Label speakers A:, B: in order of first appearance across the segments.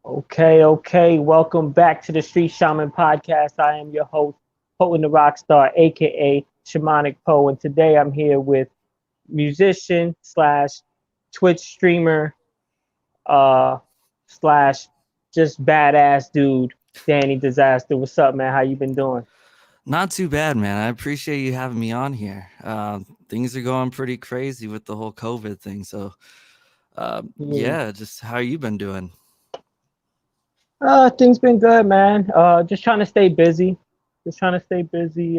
A: Okay. Welcome back to the Street Shaman Podcast. I am your host, Potent the Rockstar, aka Shamanic Po, and today I'm here with musician slash Twitch streamer uh slash just badass dude, Danny Disastr. What's up, man? How you been doing?
B: Not too bad, man. I appreciate you having me on here. Things are going pretty crazy with the whole COVID thing. So,
A: Hmm.
B: yeah, just how you been doing?
A: Things been good, man. Just trying to stay busy. Just trying to stay busy.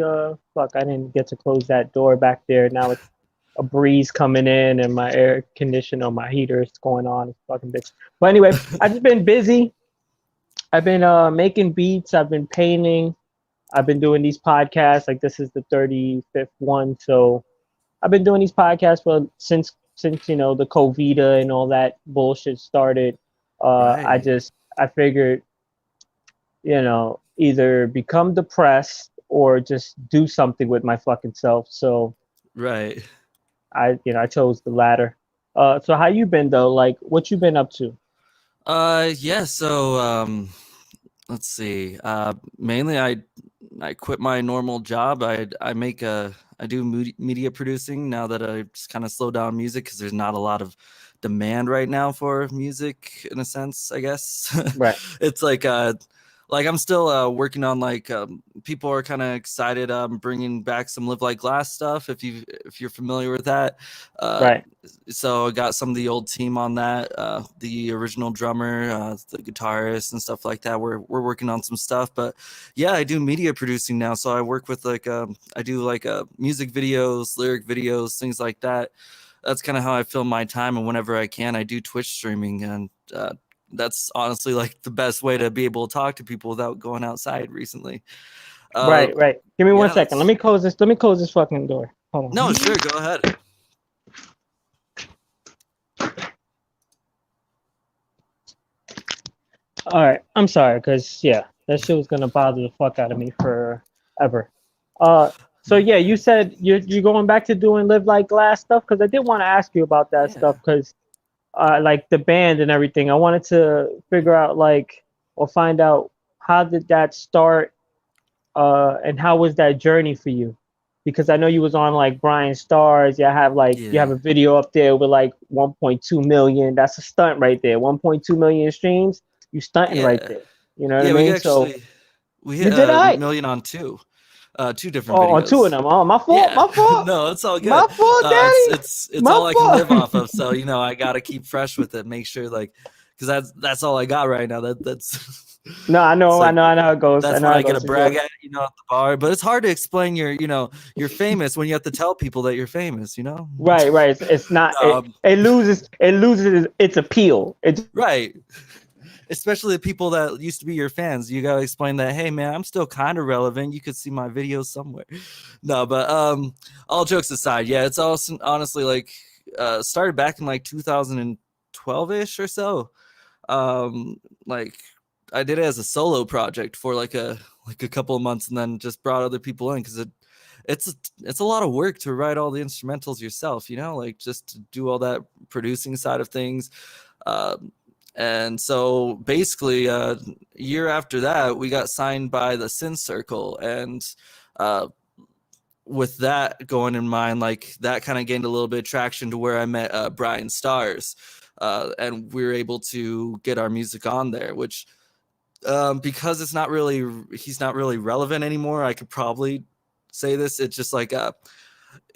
A: Fuck, I didn't get to close that door back there. Now it's a breeze coming in and my air conditioner, my heater is going on. It's fucking bitch. But anyway, I just been busy. I've been making beats. I've been painting. I've been doing these podcasts. Like this is the 35th one. So I've been doing these podcasts for since the COVID and all that bullshit started. I
B: Right,
A: just I figured either become depressed or just do something with my fucking self. So
B: right.
A: I chose the latter. So how you been though? Like, what you been up to?
B: Yeah. Let's see. Mainly, I quit my normal job. I do media producing now that I just kind of slow down music because there's not a lot of demand right now for music in a sense. I guess
A: Right.
B: it's like I'm still working on people are kind of excited. Bringing back some Live Like Glass stuff. If you're familiar with that, uh,
A: Right.
B: so I got some of the old team on that, the original drummer, the guitarist, and stuff like that. We're working on some stuff, but yeah, I do media producing now. So I work with I do music videos, lyric videos, things like that. That's kind of how I fill my time, and whenever I can, I do Twitch streaming, and that's honestly like the best way to be able to talk to people without going outside recently. Uh,
A: Right. Give me one
B: yeah,
A: second. Let
B: that's
A: me close this. Let me close this fucking door. Hold
B: no,
A: on.
B: sure, go ahead.
A: All right. I'm sorry, cause yeah, that shit was gonna bother the fuck out of me forever. Uh, so yeah, you said you're going back to doing Live Like Glass stuff, cause I did want to ask you about that
B: Yeah.
A: stuff, cause like the band and everything. I wanted to figure out like or find out how did that start, and how was that journey for you? Because I know you was on like Brian Stars. You have
B: Yeah.
A: a video up there with like 1.2 million. That's a stunt right there. 1.2 million streams. You stunting right
B: Yeah.
A: there. You know what I
B: Yeah,
A: mean? So
B: we
A: you
B: hit
A: did
B: a
A: I.
B: million on two different
A: Oh, on two of
B: videos.
A: them. Oh, my fault.
B: Yeah.
A: My fault.
B: No, it's all
A: My
B: good.
A: fault,
B: It's
A: Daddy.
B: it's
A: My
B: all I can live
A: fault.
B: off of. So, I got to keep fresh with it, make sure cuz that's all I got right now. That's
A: No, I
B: it's
A: know.
B: like
A: I know how it goes. I
B: that's
A: know
B: what
A: how
B: I
A: it
B: get to
A: goes.
B: brag at, at the bar, but it's hard to explain you're famous when you have to tell people that you're famous.
A: Right. It's not. It
B: um,
A: it loses. It loses its appeal. It
B: right. Especially the people that used to be your fans. You gotta explain that, hey man, I'm still kind of relevant. You could see my videos somewhere. No, but all jokes aside, yeah, it's also honestly started back in like 2012ish or so. Like I did it as a solo project for like a couple of months, and then just brought other people in because it's a lot of work to write all the instrumentals yourself, like just to do all that producing side of things. Um, and so basically, a year after that, we got signed by the Sin Circle, and uh, with that going in mind, like that kind of gained a little bit of traction to where I met Brian Stars, and we were able to get our music on there, which because he's not really relevant anymore. I could probably say this. It's just like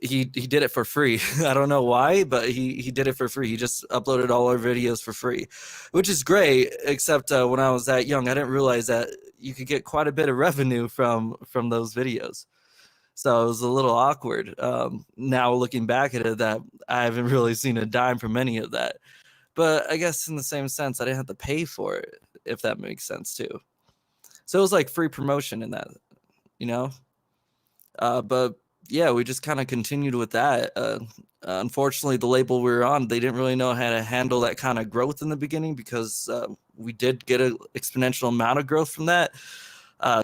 B: he did it for free. I don't know why, but he did it for free. He just uploaded all our videos for free, which is great. Except when I was that young, I didn't realize that you could get quite a bit of revenue from those videos. So it was a little awkward. Now looking back at it, that I haven't really seen a dime from any of that. But I guess in the same sense, I didn't have to pay for it, if that makes sense too. So it was like free promotion in that, you know. But yeah, we just kind of continued with that. Unfortunately, the label we were on, they didn't really know how to handle that kind of growth in the beginning because we did get an exponential amount of growth from that.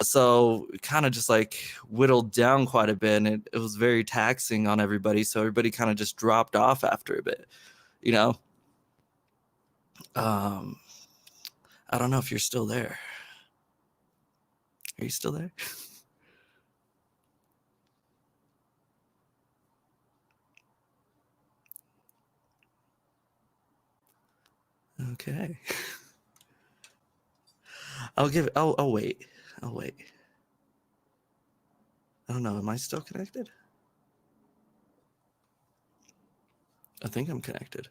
B: So kind of just like whittled down quite a bit, and it was very taxing on everybody. So everybody kind of just dropped off after a bit, you know. Um, I don't know if you're still there. Are you still there? Okay. I'll wait. I'll wait. I don't know. Am I still connected? I think I'm connected.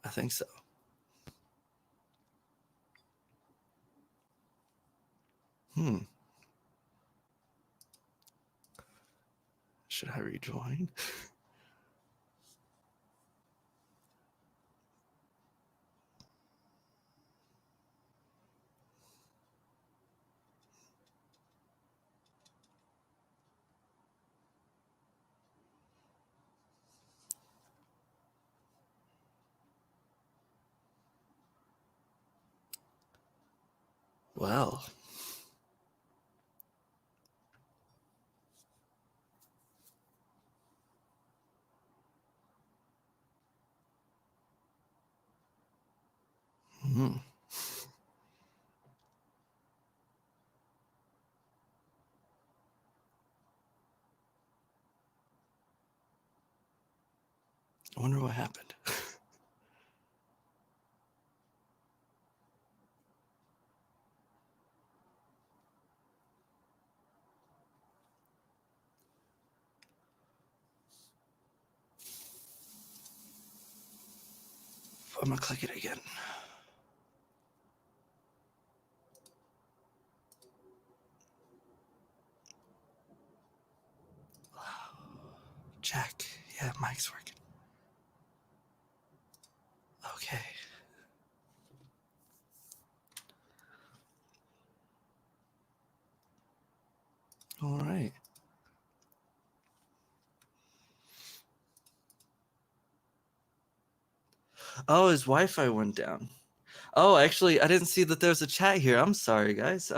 B: I think so. Should I rejoin? Well. I wonder what happened. I'm gonna click it again. Check. Yeah, mic's working. Okay. All right. Oh, his Wi-Fi went down. Oh, actually, I didn't see that there's a chat here. I'm sorry, guys.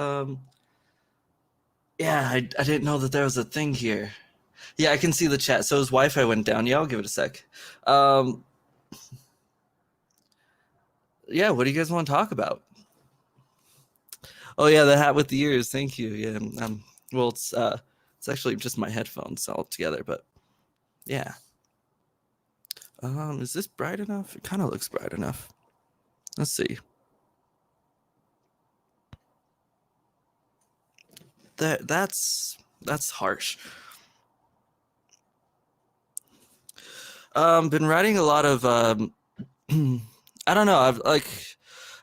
B: Yeah, I didn't know that there was a thing here. Yeah, I can see the chat. So his Wi-Fi went down. Yeah, I'll give it a sec. Yeah, what do you guys want to talk about? Oh yeah, the hat with the ears. Thank you. Yeah. Well, it's actually just my headphones all together, but yeah. Is this bright enough? It kind of looks bright enough. Let's see. That's harsh. Been writing a lot of I don't know.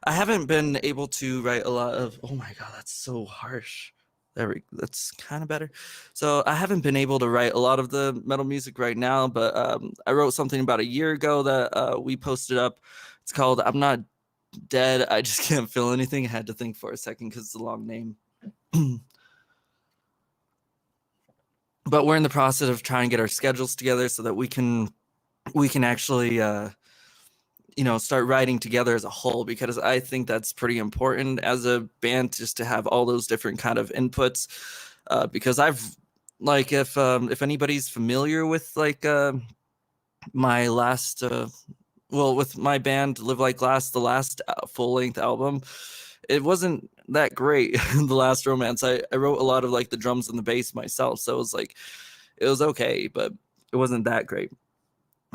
B: I haven't been able to write a lot of. Oh my god, that's so harsh. That's kind of better. So I haven't been able to write a lot of the metal music right now, but I wrote something about a year ago that we posted up. It's called "I'm Not Dead. I Just Can't Feel Anything." I had to think for a second because it's a long name. But we're in the process of trying to get our schedules together so that we can actually start writing together as a whole, because I think that's pretty important as a band, just to have all those different kind of inputs, because I've if anybody's familiar with my last with my band Live Like Glass, the last full-length album, it wasn't that great. The Last Romance, I wrote a lot of the drums and the bass myself, so it was okay, but it wasn't that great.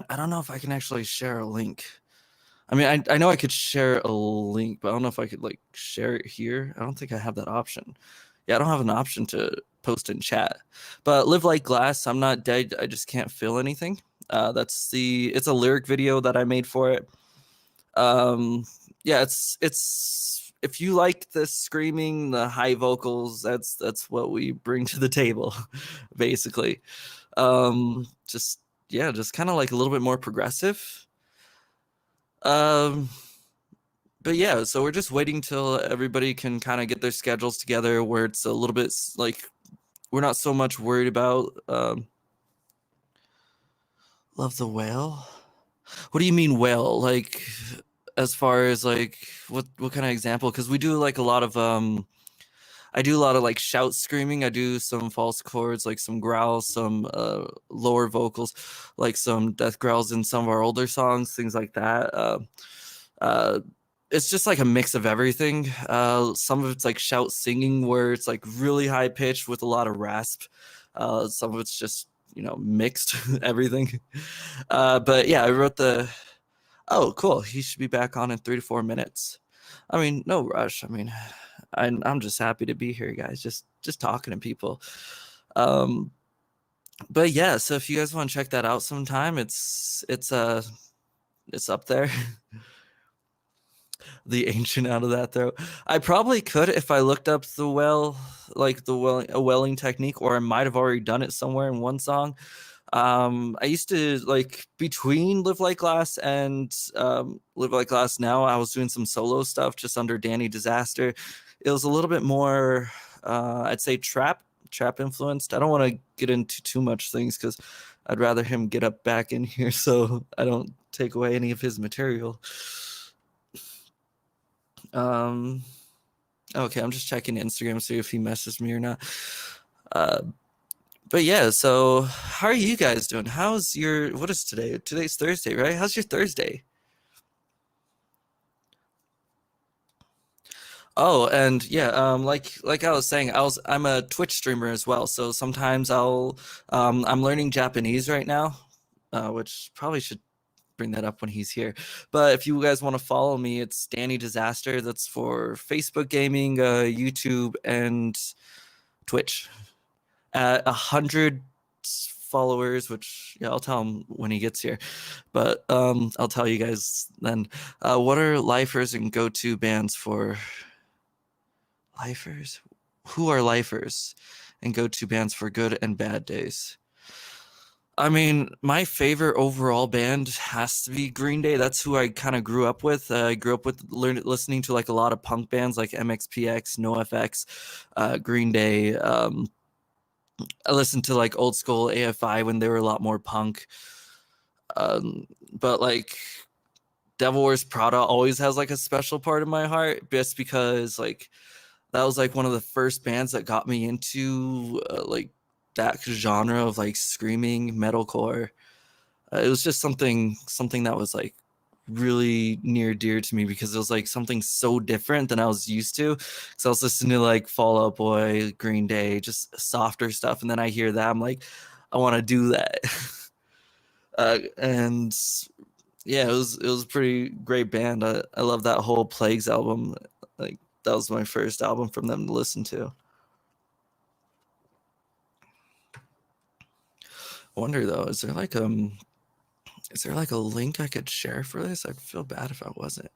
B: I don't know if I can actually share a link. I mean, I know I could share a link, but I don't know if I could share it here. I don't think I have that option. Yeah, I don't have an option to post in chat. But Live Like Glass, I'm Not Dead, I Just Can't Feel Anything. It's a lyric video that I made for it. Yeah, it's if you like the screaming, the high vocals, that's what we bring to the table, basically. Just kind of a little bit more progressive. But yeah, so we're just waiting till everybody can kind of get their schedules together, where it's a little bit we're not so much worried about Love the Whale. What do you mean whale? As far as what kind of example? Because we do a lot of I do a lot of shout screaming. I do some false chords, some growls, some lower vocals, some death growls in some of our older songs, things like that. It's just like a mix of everything. Some of it's like shout singing where it's like really high pitched with a lot of rasp. Some of it's just, mixed everything. But yeah, I wrote oh, cool. He should be back on in 3 to 4 minutes. I mean, no rush. I mean, I'm just happy to be here, guys. Just talking to people. But yeah, so if you guys want to check that out sometime, it's up there. The ancient out of that throat. I probably could if I looked up a welling technique, or I might have already done it somewhere in one song. I used to like between Live Like Glass and Live Like Glass now, I was doing some solo stuff just under Danny Disastr. It was a little bit more I'd say trap influenced. I don't want to get into too much things because I'd rather him get up back in here so I don't take away any of his material. Okay, I'm just checking Instagram to see if he messaged me or not. But yeah, so how are you guys doing? What is today? Today's Thursday, right? How's your Thursday? Oh, and yeah, like I was saying, I'm a Twitch streamer as well. So sometimes I'm learning Japanese right now, which probably should bring that up when he's here. But if you guys want to follow me, it's Danny Disastr. That's for Facebook gaming, YouTube, and Twitch. At 100 followers, which I'll tell him when he gets here. But I'll tell you guys then. What are lifers and go-to bands for lifers? Who are lifers and go-to bands for good and bad days? I mean, my favorite overall band has to be Green Day. That's who I kind of grew up with. I grew up with listening to like a lot of punk bands like MXPX, NoFX, Green Day. I listened to like old school AFI when they were a lot more punk. But like Devil Wears Prada always has like a special part in my heart, just because like that was like one of the first bands that got me into like that genre of like screaming metalcore. It was just something that was like really near dear to me because it was like something so different than I was used to. So I was listening to like Fall Out Boy, Green Day, just softer stuff, and then I hear that, I'm like, I want to do that. And yeah, it was a pretty great band. I love that whole Plagues album. Like that was my first album from them to listen to. I wonder though, is there like a link I could share for this? I'd feel bad if I wasn't.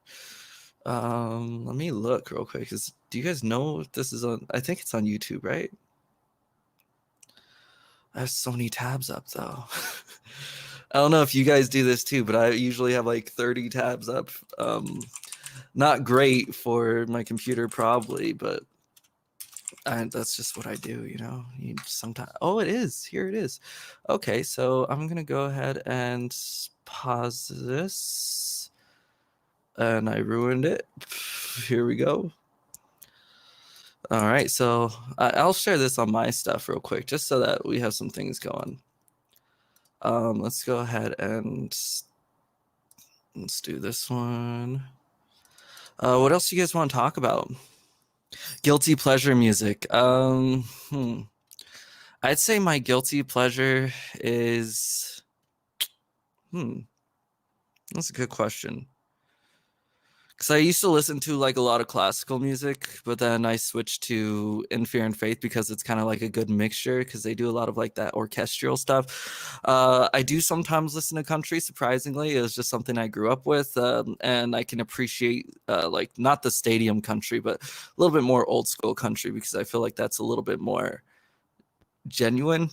B: Let me look real quick. Do you guys know if this is on? I think it's on YouTube, right? I have so many tabs up though. I don't know if you guys do this too, but I usually have like 30 tabs up. Not great for my computer probably, but that's just what I do, You sometimes. Oh, it is. Here it is. Okay, so I'm gonna go ahead and pause this, and I ruined it. Here we go. All right, so I'll share this on my stuff real quick, just so that we have some things going. Let's go ahead and let's do this one. What else do you guys want to talk about? Guilty pleasure music. I'd say my guilty pleasure is that's a good question. Because I used to listen to like a lot of classical music, but then I switched to In Fear and Faith because it's kind of like a good mixture because they do a lot of like that orchestral stuff. I do sometimes listen to country, surprisingly. It was just something I grew up with, and I can appreciate like not the stadium country, but a little bit more old school country because I feel like that's a little bit more genuine,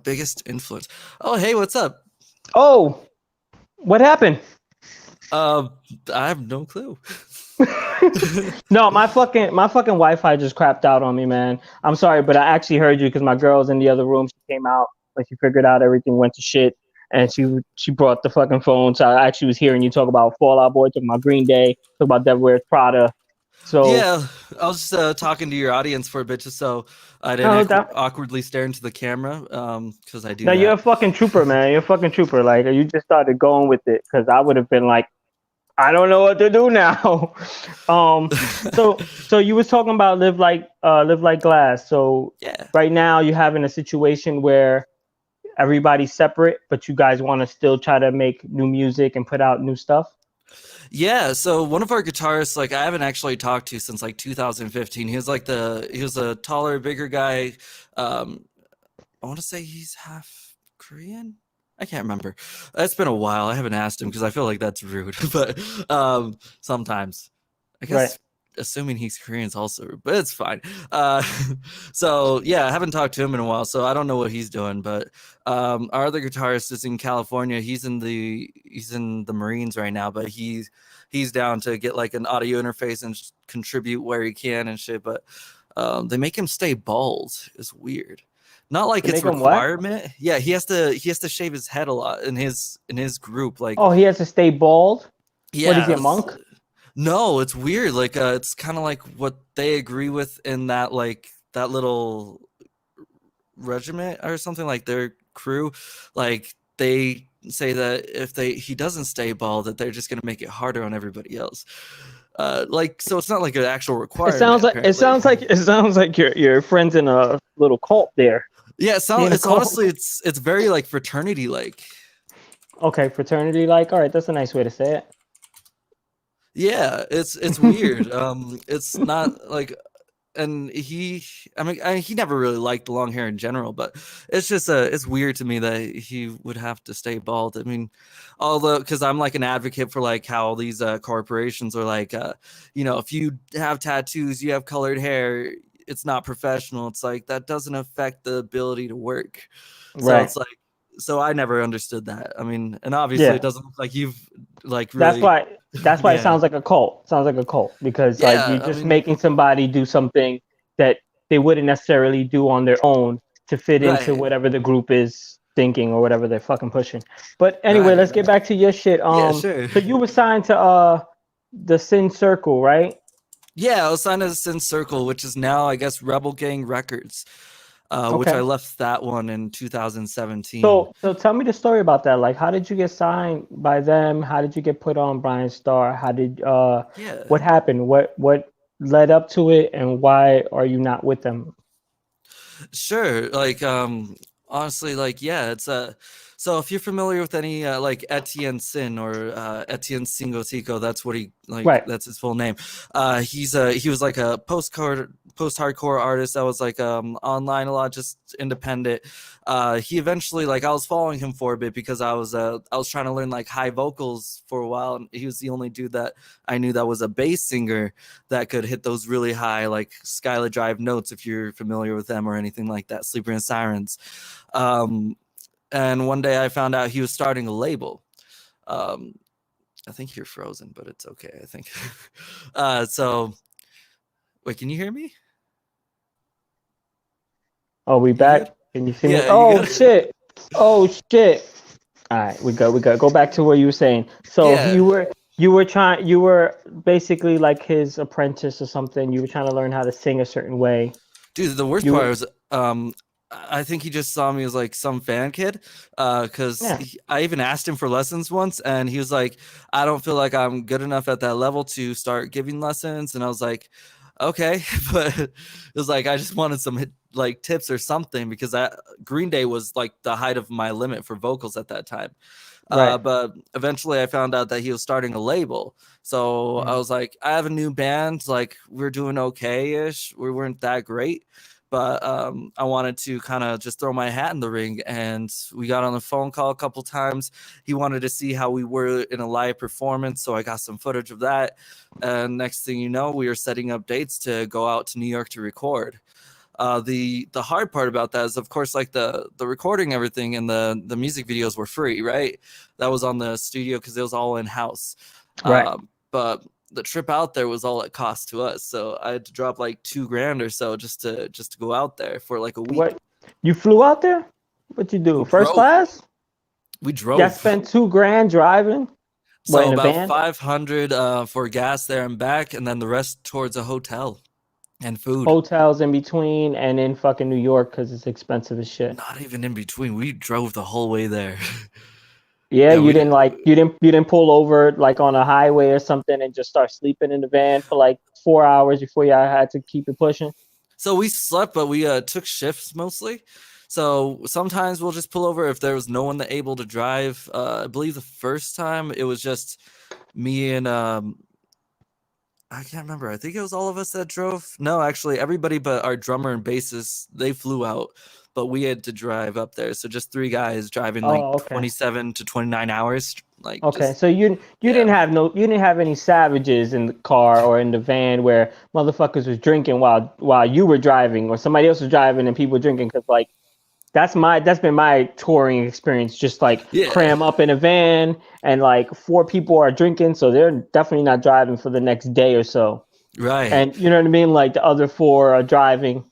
B: Biggest influence. Oh, hey, what's up?
A: Oh, what happened?
B: I have no clue.
A: No, my fucking Wi-Fi just crapped out on me, man. I'm sorry, but I actually heard you because my girl's in the other room. She came out, like she figured out everything went to shit, and she brought the fucking phone. So I actually was hearing you talk about Fall Out Boy, talking about Green Day, talk about Devil Wears Prada. So
B: Yeah, I was just talking to your audience for a bit, just so I
A: no,
B: didn't
A: that
B: awkwardly stare into the camera, because I do
A: no, you're
B: that.
A: a fucking trooper, man. You're a fucking trooper. Like you just started going with it because I would have been like, I don't know what to do now. So you was talking about live like glass. So
B: Yeah.
A: right now you having a situation where everybody's separate, but you guys want to still try to make new music and put out new stuff.
B: Yeah, so one of our guitarists, like I haven't actually talked to since like 2015. He was a taller, bigger guy. Um, I want to say he's half Korean. I can't remember. It's been a while. I haven't asked him because I feel like that's rude. But sometimes, I
A: Right.
B: guess, assuming he's Korean is also rude, but it's fine. Uh, so yeah, I haven't talked to him in a while, so I don't know what he's doing. But our other guitarist is in California. He's in the Marines right now, but he's down to get like an audio interface and contribute where he can and shit. But they make him stay bald. It's weird. Not like
A: They
B: it's
A: make them what?
B: requirement. Yeah, he has to shave his head a lot in his group. Like,
A: Oh, he has to stay bald. What is he,
B: yeah,
A: a monk?
B: no, it's weird. Like, it's kind of like what they agree with in that like that little regiment or something, like their crew. Like they say that if he doesn't stay bald, that they're just gonna make it harder on everybody else. Like, so it's not like an actual requirement apparently.
A: It sounds like your friends in a little cult there.
B: Yeah,
A: He in a
B: it's
A: cult.
B: honestly it's very like fraternity like.
A: Okay, fraternity like. All right, that's a nice way to say it.
B: Yeah, it's weird. It's not like, and he never really liked long hair in general, but it's just it's weird to me that he would have to stay bald. I mean, although because I'm like an advocate for like how these corporations are like, if you have tattoos, you have colored hair, it's not professional. It's like that doesn't affect the ability to work. So
A: Right.
B: it's like, so I never understood that. I mean, and obviously it
A: Yeah.
B: doesn't look like you've like
A: That's
B: really,
A: why. That's why it
B: yeah,
A: sounds like a cult. Sounds like a cult because like you're
B: yeah. I
A: just
B: mean,
A: making somebody do something that they wouldn't necessarily do on their own to fit into
B: right,
A: whatever the group is thinking or whatever they're fucking pushing. But anyway,
B: right,
A: let's get
B: right.
A: back to your shit.
B: Yeah, sure.
A: So you were signed to the Sin Circle, right?
B: Yeah, I was signed as Sin Circle, which is now, I guess, Rebel Gang Records, which I
A: Okay.
B: left that one in 2017.
A: So tell me the story about that. Like, how did you get signed by them? How did you get put on Brian Starr? How did
B: Yeah.
A: what happened? What led up to it, and why are you not with them?
B: Sure. Like, honestly, like, yeah, it's so if you're familiar with any like Etienne Sin or Etienne Singotico, that's what
A: Right.
B: that's his full name. He was like a post hardcore artist that was like online a lot, just independent. He eventually, like, I was following him for a bit because I was trying to learn like high vocals for a while, and he was the only dude that I knew that was a bass singer that could hit those really high, like Skyla Drive notes, if you're familiar with them or anything like that, Sleeper and Sirens. And one day I found out he was starting a label. Um, I think you're frozen, but it's okay, I think. So, wait, can you hear me?
A: Oh, we
B: You good?
A: back? Can you see me?
B: Yeah, you
A: Oh
B: good?
A: shit! Oh shit! All right, we go. We go. Go back to what you were saying. So
B: Yeah.
A: you were basically like his apprentice or something. You were trying to learn how to sing a certain way.
B: Dude, the worst
A: You
B: part
A: were
B: was I think he just saw me as like some fan kid, because
A: yeah.
B: I even asked him for lessons once, and he was like, "I don't feel like I'm good enough at that level to start giving lessons." And I was like, "Okay," but it was like I just wanted some like tips or something because Green Day was like the height of my limit for vocals at that time.
A: Right.
B: But eventually I found out that he was starting a label. So I
A: Mhm.
B: was like, I have a new band. Like, we're doing okay ish. We weren't that great. But I wanted to kind of just throw my hat in the ring. And we got on a phone call a couple times. He wanted to see how we were in a live performance. So I got some footage of that. And next thing you know, we were setting up dates to go out to New York to record. The hard part about that is, of course, like the recording, everything, and the music videos were free, right? That was on the studio because it was all in house.
A: Right.
B: But the trip out there was all it cost to us, so I had to drop like $2,000 or so just to go out there for like a week.
A: What? You flew out there? What you do?
B: We
A: First
B: drove.
A: class?
B: We
A: Y'all
B: drove.
A: spent 2 grand driving? What,
B: So
A: in a
B: about
A: van?
B: 500 for gas there and back, and then the rest towards a hotel and food.
A: Hotels in between, and in fucking New York because it's expensive as shit.
B: Not even in between. We drove the whole way there.
A: Yeah,
B: Yeah,
A: you
B: we
A: didn't
B: did.
A: like you didn't pull over like on a highway or something and just start sleeping in the van for like 4 hours before y'all had to keep it pushing.
B: So we slept, but we took shifts mostly. So sometimes we'll just pull over if there was no one that able to drive. I believe the first time it was just me and I can't remember. I think it was all of us that drove. No, actually, everybody but our drummer and bassist, they flew out, but we had to drive up there. So just three guys driving like
A: Oh, okay.
B: 27 to 29 hours. Like
A: Okay,
B: just,
A: so you
B: yeah.
A: didn't have you didn't have any savages in the car or in the van where motherfuckers was drinking while you were driving or somebody else was driving and people were drinking because like that's been my touring experience. Just like
B: Yeah.
A: cram up in a van and like four people are drinking, so they're definitely not driving for the next day or so.
B: Right.
A: And you know what I mean? Like the other four are driving.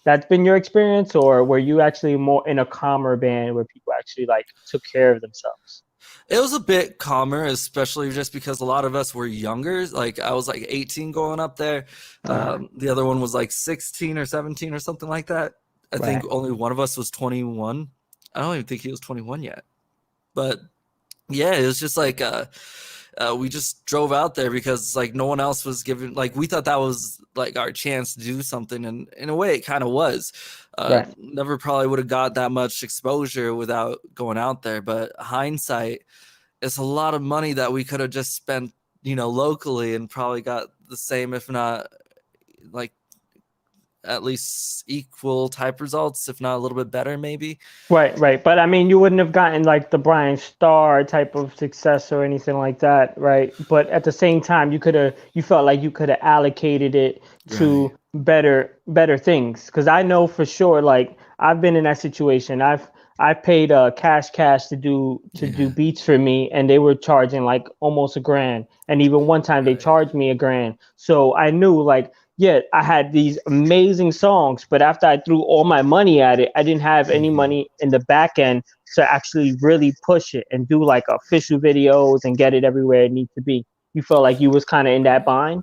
A: That's been your experience, or were you actually more in a calmer band where people actually like took care of themselves?
B: It was a bit calmer, especially just because a lot of us were younger. Like I was like 18 going up there.
A: Uh,
B: The other one was like 16 or 17 or something like that. I think
A: right.
B: only one of us was 21. I don't even think he was 21 yet. But yeah, it was just like we just drove out there because like no one else was given, like we thought that was like our chance to do something, and in a way it kind of was.
A: Right.
B: Never probably would have got that much exposure without going out there, but hindsight, it's a lot of money that we could have just spent, locally, and probably got the same, if not like at least equal type results, if not a little bit better maybe.
A: Right, right. But I mean, you wouldn't have gotten like the Brian Starr type of success or anything like that, right? But at the same time, you felt like you could have allocated it
B: Right.
A: to better things. Because I know for sure, like I've been in that situation. I paid cash to do
B: Yeah.
A: beats for me, and they were charging like almost $1,000. And even one time they
B: Right.
A: charged me $1,000. So I knew like yeah, I had these amazing songs, but after I threw all my money at it, I didn't have any
B: Mhm.
A: money in the back end to actually really push it and do like official videos and get it everywhere it needs to be. You felt like you was kind of in that bind?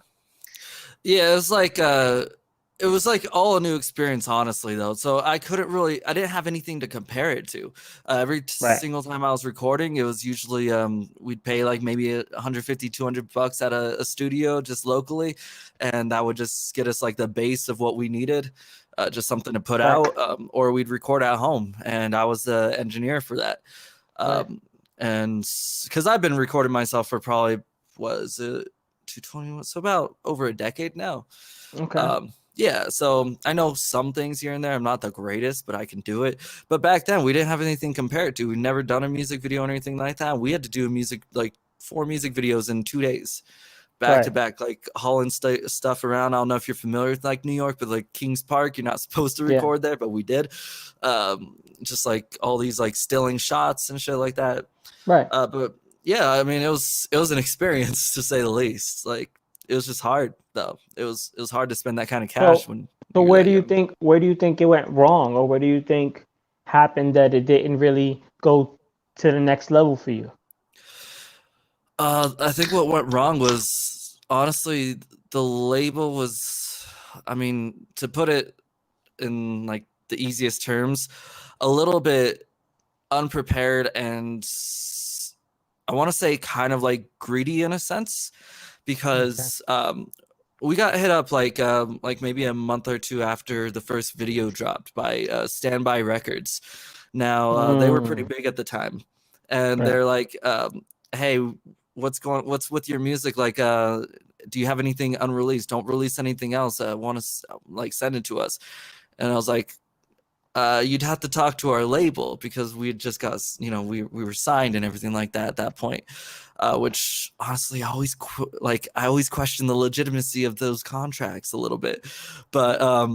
B: Yeah, it was like all a new experience, honestly, though. So I didn't have anything to compare it to. Every
A: Right.
B: single time I was recording, it was usually we'd pay like maybe 150, $200 at a studio just locally, and that would just get us like the base of what we needed, just something to put
A: Right.
B: out, or we'd record at home, and I was the engineer for that.
A: Right.
B: And because I've been recording myself for probably was it 221, so about over a decade now.
A: Okay.
B: Yeah, so I know some things here and there. I'm not the greatest, but I can do it. But back then, we didn't have anything compared to. We'd never done a music video or anything like that. We had to do like 4 music videos in 2 days, back to
A: Right.
B: back, like hauling stuff around. I don't know if you're familiar with like New York, but like Kings Park, you're not supposed to
A: Yeah.
B: record there, but we did. Just like all these like stilling shots and shit like that.
A: Right.
B: But yeah, I mean, it was an experience to say the least. Like it was just hard though. It was hard to spend that kind of cash
A: So
B: when
A: so
B: you're that young.
A: where do you think it went wrong, or what do you think happened that it didn't really go to the next level for you?
B: I think what went wrong was honestly the label was, I mean, to put it in like the easiest terms, a little bit unprepared, and I want to say kind of like greedy in a sense,
A: Okay.
B: because we got hit up like maybe a month or two after the first video dropped by Standby Records. Now they were pretty
A: Mm,
B: big at the time, and
A: right.
B: they're like, "Hey, what's with your music? Like, do you have anything unreleased? Don't release anything else. Want to like send it to us?" And I was like, you'd have to talk to our label, because we had just got, we were signed and everything like that at that point. Which honestly, I always question the legitimacy of those contracts a little bit, but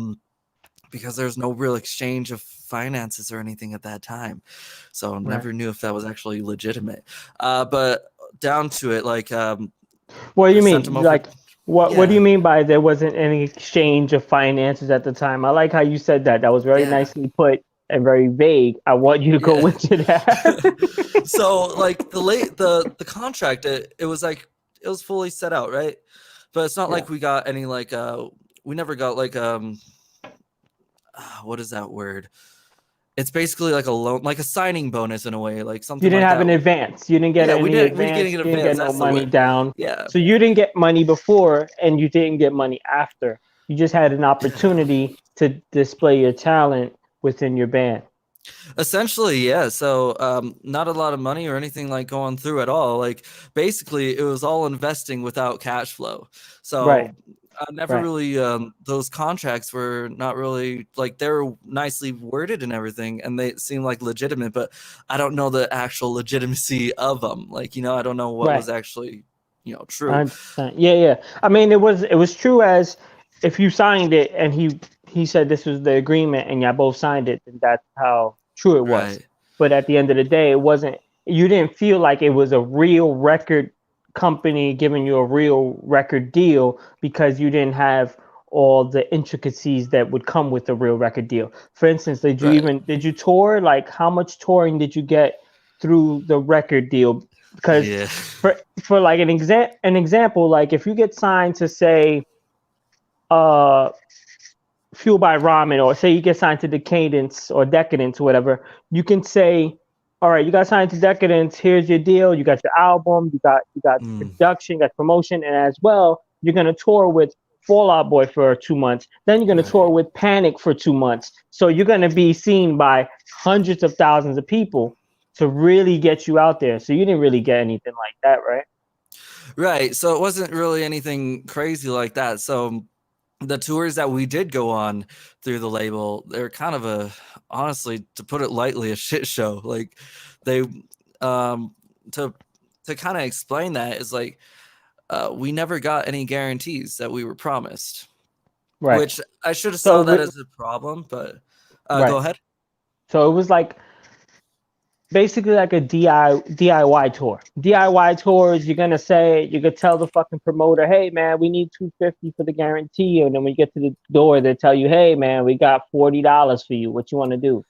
B: because there's no real exchange of finances or anything at that time, so
A: Right.
B: never knew if that was actually legitimate. But down to it, like
A: What do
B: I
A: you
B: sent them
A: mean?
B: over.
A: Like, what do
B: Yeah,
A: you mean by there wasn't any exchange of finances at the time? I like how you said that. That was very
B: yeah.
A: nicely put. and very vague. I want you to go
B: Yeah.
A: into that.
B: So like the contract, it was like it was fully set out, right? But it's not
A: Yeah.
B: like we got any like we never got like what is that word? It's basically like a loan, like a signing bonus in a way, like something
A: You didn't
B: like
A: have an
B: that.
A: advance. You didn't get
B: Yeah,
A: any
B: we
A: advance.
B: didn't
A: You
B: get
A: didn't
B: advance.
A: get no
B: That's the
A: money
B: word.
A: down.
B: Yeah.
A: So you didn't get money before, and you didn't get money after. You just had an opportunity to display your talent within your band.
B: Essentially, yeah. So not a lot of money or anything like going through at all. Like basically it was all investing without cash flow.
A: Right.
B: So I never
A: Right.
B: really those contracts were not really like they were nicely worded and everything and they seemed like legitimate, but I don't know the actual legitimacy of them. Like, you know, I don't know what
A: Right.
B: was actually, you know, true.
A: 100%. Yeah, yeah. I mean, it was true as if you signed it and he said this was the agreement and y'all both signed it, then that's how true it was.
B: Right.
A: But at the end of the day, it wasn't. You didn't feel like it was a real record company giving you a real record deal because you didn't have all the intricacies that would come with a real record deal. For instance,
B: Right.
A: did you tour? Like, how much touring did you get through the record deal? Because
B: Yeah.
A: for like an example, like if you get signed to say uh Fueled by Ramen, or say you get signed to Decadence or Decadence or whatever, you can say, all right, you got signed to Decadence, here's your deal, you got your album, you got production, you got promotion, and as well, you're gonna tour with Fall Out Boy for 2 months, then you're gonna tour
B: Right.
A: with Panic for 2 months. So you're gonna be seen by hundreds of thousands of people to really get you out there. So you didn't really get anything like that, right?
B: Right. So it wasn't really anything crazy like that. So the tours that we did go on through the label, they're kind of honestly, to put it lightly, a shit show. Like they, to kind of explain that is like, we never got any guarantees that we were promised,
A: Right.
B: which I should have
A: So
B: saw that as a problem, but
A: right.
B: go ahead.
A: So it was like basically like a DIY tour. DIY tours, you're gonna say, you could tell the fucking promoter, hey man, we need $250 for the guarantee, and then when you get to the door, they tell you, hey man, we got $40 for you. What you want to do?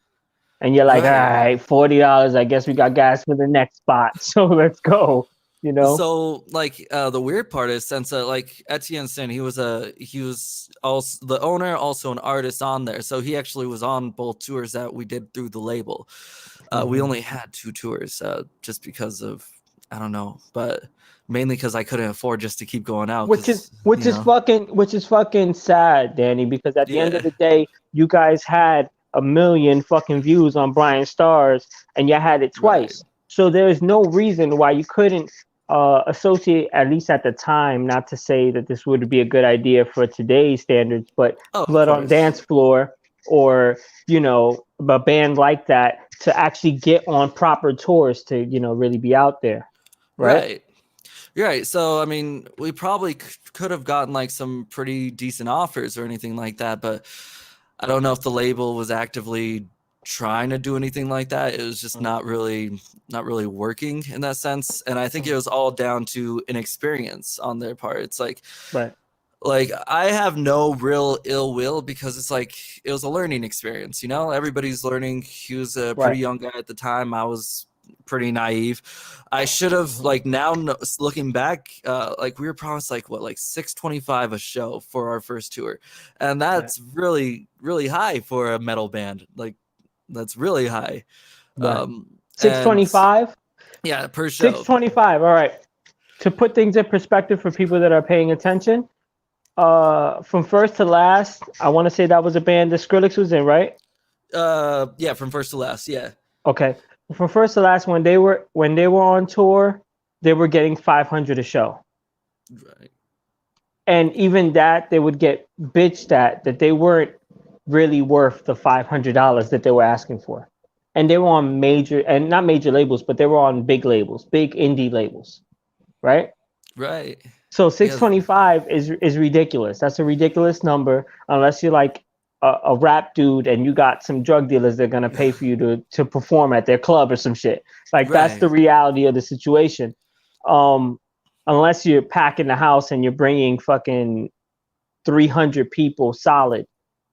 A: And you're like, all
B: Right.
A: right, $40. I guess we got gas for the next spot, so let's go. You know?
B: So like the weird part is since like Etienne Sin, he was also the owner, also an artist on there. So he actually was on both tours that we did through the label. We only had 2 tours just because of I don't know, but mainly because I couldn't afford just to keep going out.
A: Which is fucking sad, Danny, because at the end of
B: Yeah.
A: the day, you guys had 1 million fucking views on Brian Stars, and you had it twice.
B: Right.
A: So there's no reason why you couldn't associate, at least at the time, not to say that this would be a good idea for today's standards, but
B: Oh, of
A: Blood on
B: course.
A: Dance Floor, or a band like that, to actually get on proper tours to really be out there, right?
B: Right. So, I mean, we probably could have gotten like some pretty decent offers or anything like that, but I don't know if the label was actively trying to do anything like that. It was just not really working in that sense. And I think it was all down to inexperience on their part. It's
A: Right.
B: like I have no real ill will because it's like it was a learning experience, you know? Everybody's learning. He was a pretty young guy at the time. I was pretty naive. I should have like now looking back, like we were promised like $625 a show for our first tour, and that's really high for a metal band. Like that's really high.
A: Right.
B: And
A: 625.
B: yeah, per show.
A: 625. All right. To put things in perspective for people that are paying attention, from first to last, I want to say that was a band that Skrillex was in, right?
B: Yeah, from first to last. Yeah.
A: Okay. From first to last, when they were on tour, they were getting 500 a show.
B: Right.
A: And even that, they would get bitched at that they weren't really worth the $500 that they were asking for. And they were on not major labels, but they were on big labels, big indie labels, right?
B: Right.
A: So 625 is ridiculous. That's a ridiculous number, unless you're like a rap dude and you got some drug dealers that are gonna pay for you to perform at their club or some shit. Like that's the reality of the situation. Unless you're packing the house and you're bringing fucking 300 people solid.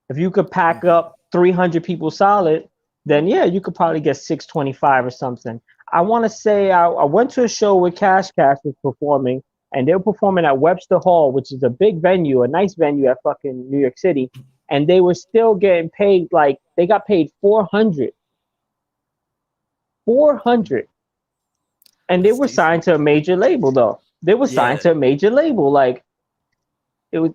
A: If you could pack up 300 people solid, then yeah, you could probably get 625 or something. I want to say I went to a show where Cash Cash was performing, and they were performing at Webster Hall, which is a big venue, a nice venue at fucking New York City, and they were still getting paid like they got paid 400, and they
B: That's
A: were
B: decent.
A: signed to a major label though. They were signed to a major label, like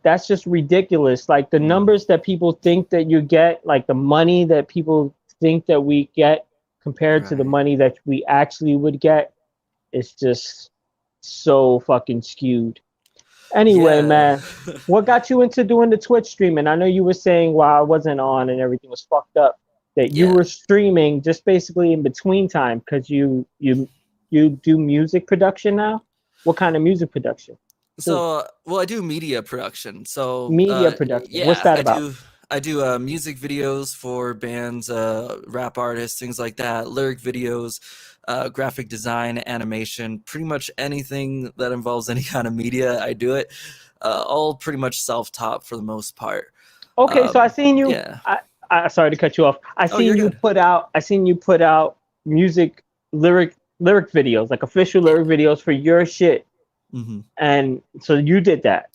A: that's just ridiculous. Like the numbers that people think that you get, like the money that people think that we get compared to the money that we actually would get, it's just so fucking skewed. Anyway, man, what got you into doing the Twitch streaming? I know you were saying while I wasn't on and everything was fucked up that you were streaming just basically in between time because you do music production now. What kind of music production?
B: So, well, I do media production. So,
A: media production.
B: Yeah,
A: What's that about?
B: I do music videos for bands, rap artists, things like that, lyric videos, graphic design, animation, pretty much anything that involves any kind of media, I do it. All pretty much self-taught for the most part.
A: Okay, so I seen you.
B: Yeah.
A: I sorry to cut you off. I seen you
B: good.
A: put out music lyric videos, like official lyric videos for your shit.
B: Mm-hmm.
A: And so you did that.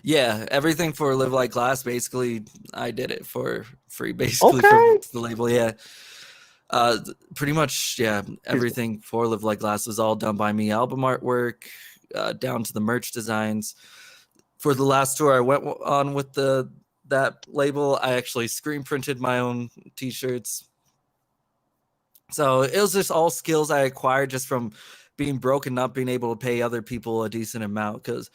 B: Yeah, everything for Live Like Glass, basically, I did it for free, basically, for the label. Yeah, pretty much. Yeah, everything for Live Like Glass was all done by me. Album artwork, down to the merch designs. For the last tour I went on with that label, I actually screen printed my own T-shirts. So it was just all skills I acquired just from being broke and not being able to pay other people a decent amount, because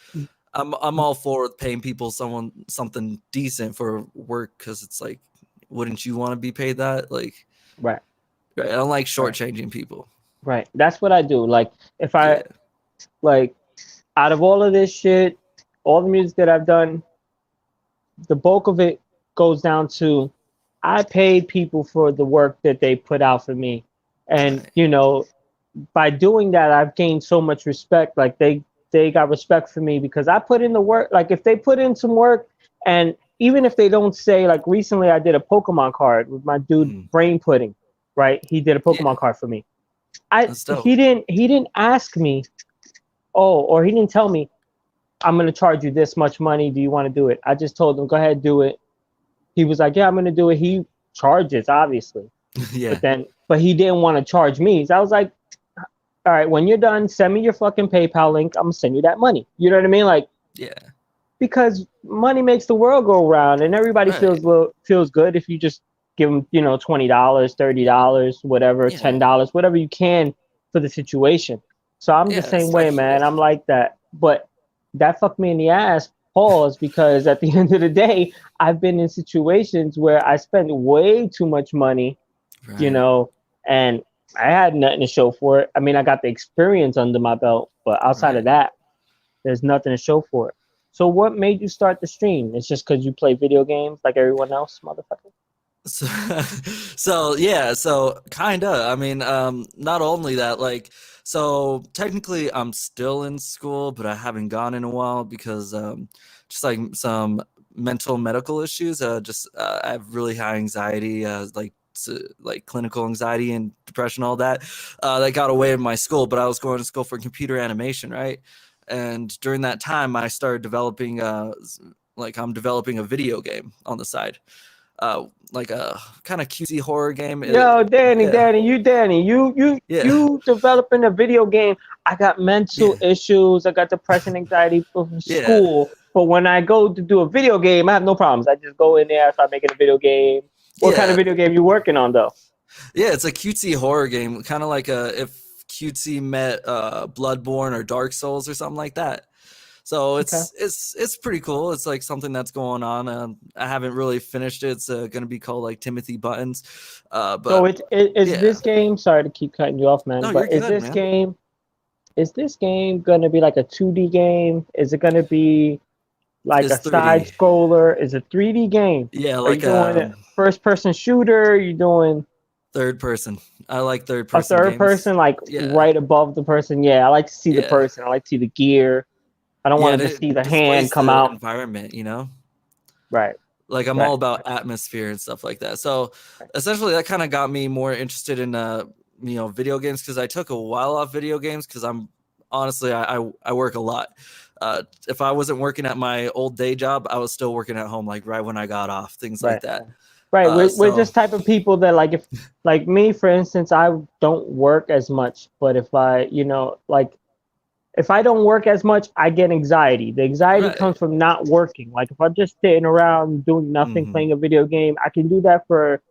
B: I'm all for paying people something decent for work, because it's like, wouldn't you want to be paid that? Like,
A: right.
B: I don't like shortchanging people.
A: Right. That's what I do. Like if I like out of all of this shit, all the music that I've done, the bulk of it goes down to I paid people for the work that they put out for me. And you know, by doing that, I've gained so much respect. Like they got respect for me because I put in the work. Like if they put in some work, and even if they don't say, like recently I did a Pokemon card with my dude Brain Pudding, right? He did a Pokemon card for me. He didn't ask me, or he didn't tell me, I'm gonna charge you this much money. Do you want to do it? I just told him, go ahead, do it. He was like, yeah, I'm gonna do it. He charges, obviously. But he didn't want to charge me. So I was like, all right, when you're done, send me your fucking PayPal link. I'm gonna send you that money. You know what I mean? Like, because money makes the world go round, and everybody feels good if you just give them, you know, $20, $30, whatever, $10, whatever you can for the situation. So I'm the same way, man. I'm like that. But that fucked me in the ass, pause, because at the end of the day, I've been in situations where I spent way too much money, you know, and I had nothing to show for it. I mean, I got the experience under my belt, but outside of that, there's nothing to show for it. So what made you start the stream? It's just because you play video games like everyone else, motherfucker?
B: So kinda. I mean, not only that, like, so technically I'm still in school, but I haven't gone in a while because just like some medical issues. I have really high anxiety, like clinical anxiety and depression, all that. That got away in my school, but I was going to school for computer animation, right? And during that time, I started developing I'm developing a video game on the side. Like a kind of cutesy horror game.
A: Yo, Danny, you developing a video game. I got mental issues. I got depression, anxiety from school. But when I go to do a video game, I have no problems. I just go in there, start making a video game. What kind of video game you working on, though?
B: Yeah, it's a cutesy horror game, kind of like if cutesy met Bloodborne or Dark Souls or something like that. So it's pretty cool. It's like something that's going on. I haven't really finished it. It's going to be called like Timothy Buttons. But
A: so is this game? Sorry to keep cutting you off, man.
B: No,
A: but
B: you're good, man.
A: Is this game going to be like a 2D game? Is it going to be like a 3D side scroller? Is it a 3D game?
B: Yeah,
A: like Are you doing a first person shooter? Are you doing
B: third person? I like third person.
A: A third person, like right above the person. Yeah, I like to see the person. I like to see the gear. I don't want to just see the hand come out.
B: Environment, you know.
A: Right.
B: Like I'm
A: Right.
B: all about atmosphere and stuff like that. So essentially that kind of got me more interested in video games, because I took a while off video games because I'm honestly I work a lot. If I wasn't working at my old day job, I was still working at home, like right when I got off, things like
A: Right.
B: that.
A: Right. We're
B: So
A: just type of people that, like, if, like me, for instance, I don't work as much, but if I, like, if I don't work as much, I get anxiety. The anxiety
B: right.
A: comes from not working. Like, if I'm just sitting around doing nothing,
B: Hmm.
A: playing a video game, I can do that for,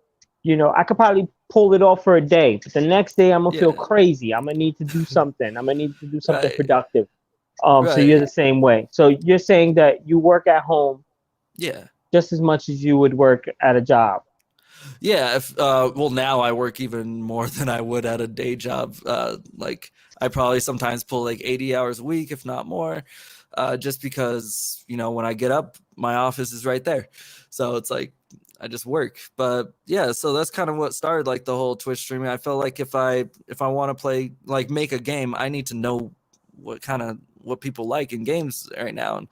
A: I could probably pull it off for a day. But the next day, I'm gonna feel
B: Yeah.
A: crazy. I'm gonna need to do something. I'm gonna need to do something
B: Right.
A: productive. So you're
B: Right.
A: the same way. So you're saying that you work at home
B: Yeah.
A: just as much as you would work at a job.
B: Yeah, if well, now I work even more than I would at a day job. Like I probably sometimes pull like 80 hours a week, if not more, just because when I get up, my office is right there, so it's like I just work. But yeah, so that's kind of what started like the whole Twitch streaming. I felt like if I want to play, like, make a game, I need to know what people like in games right now. And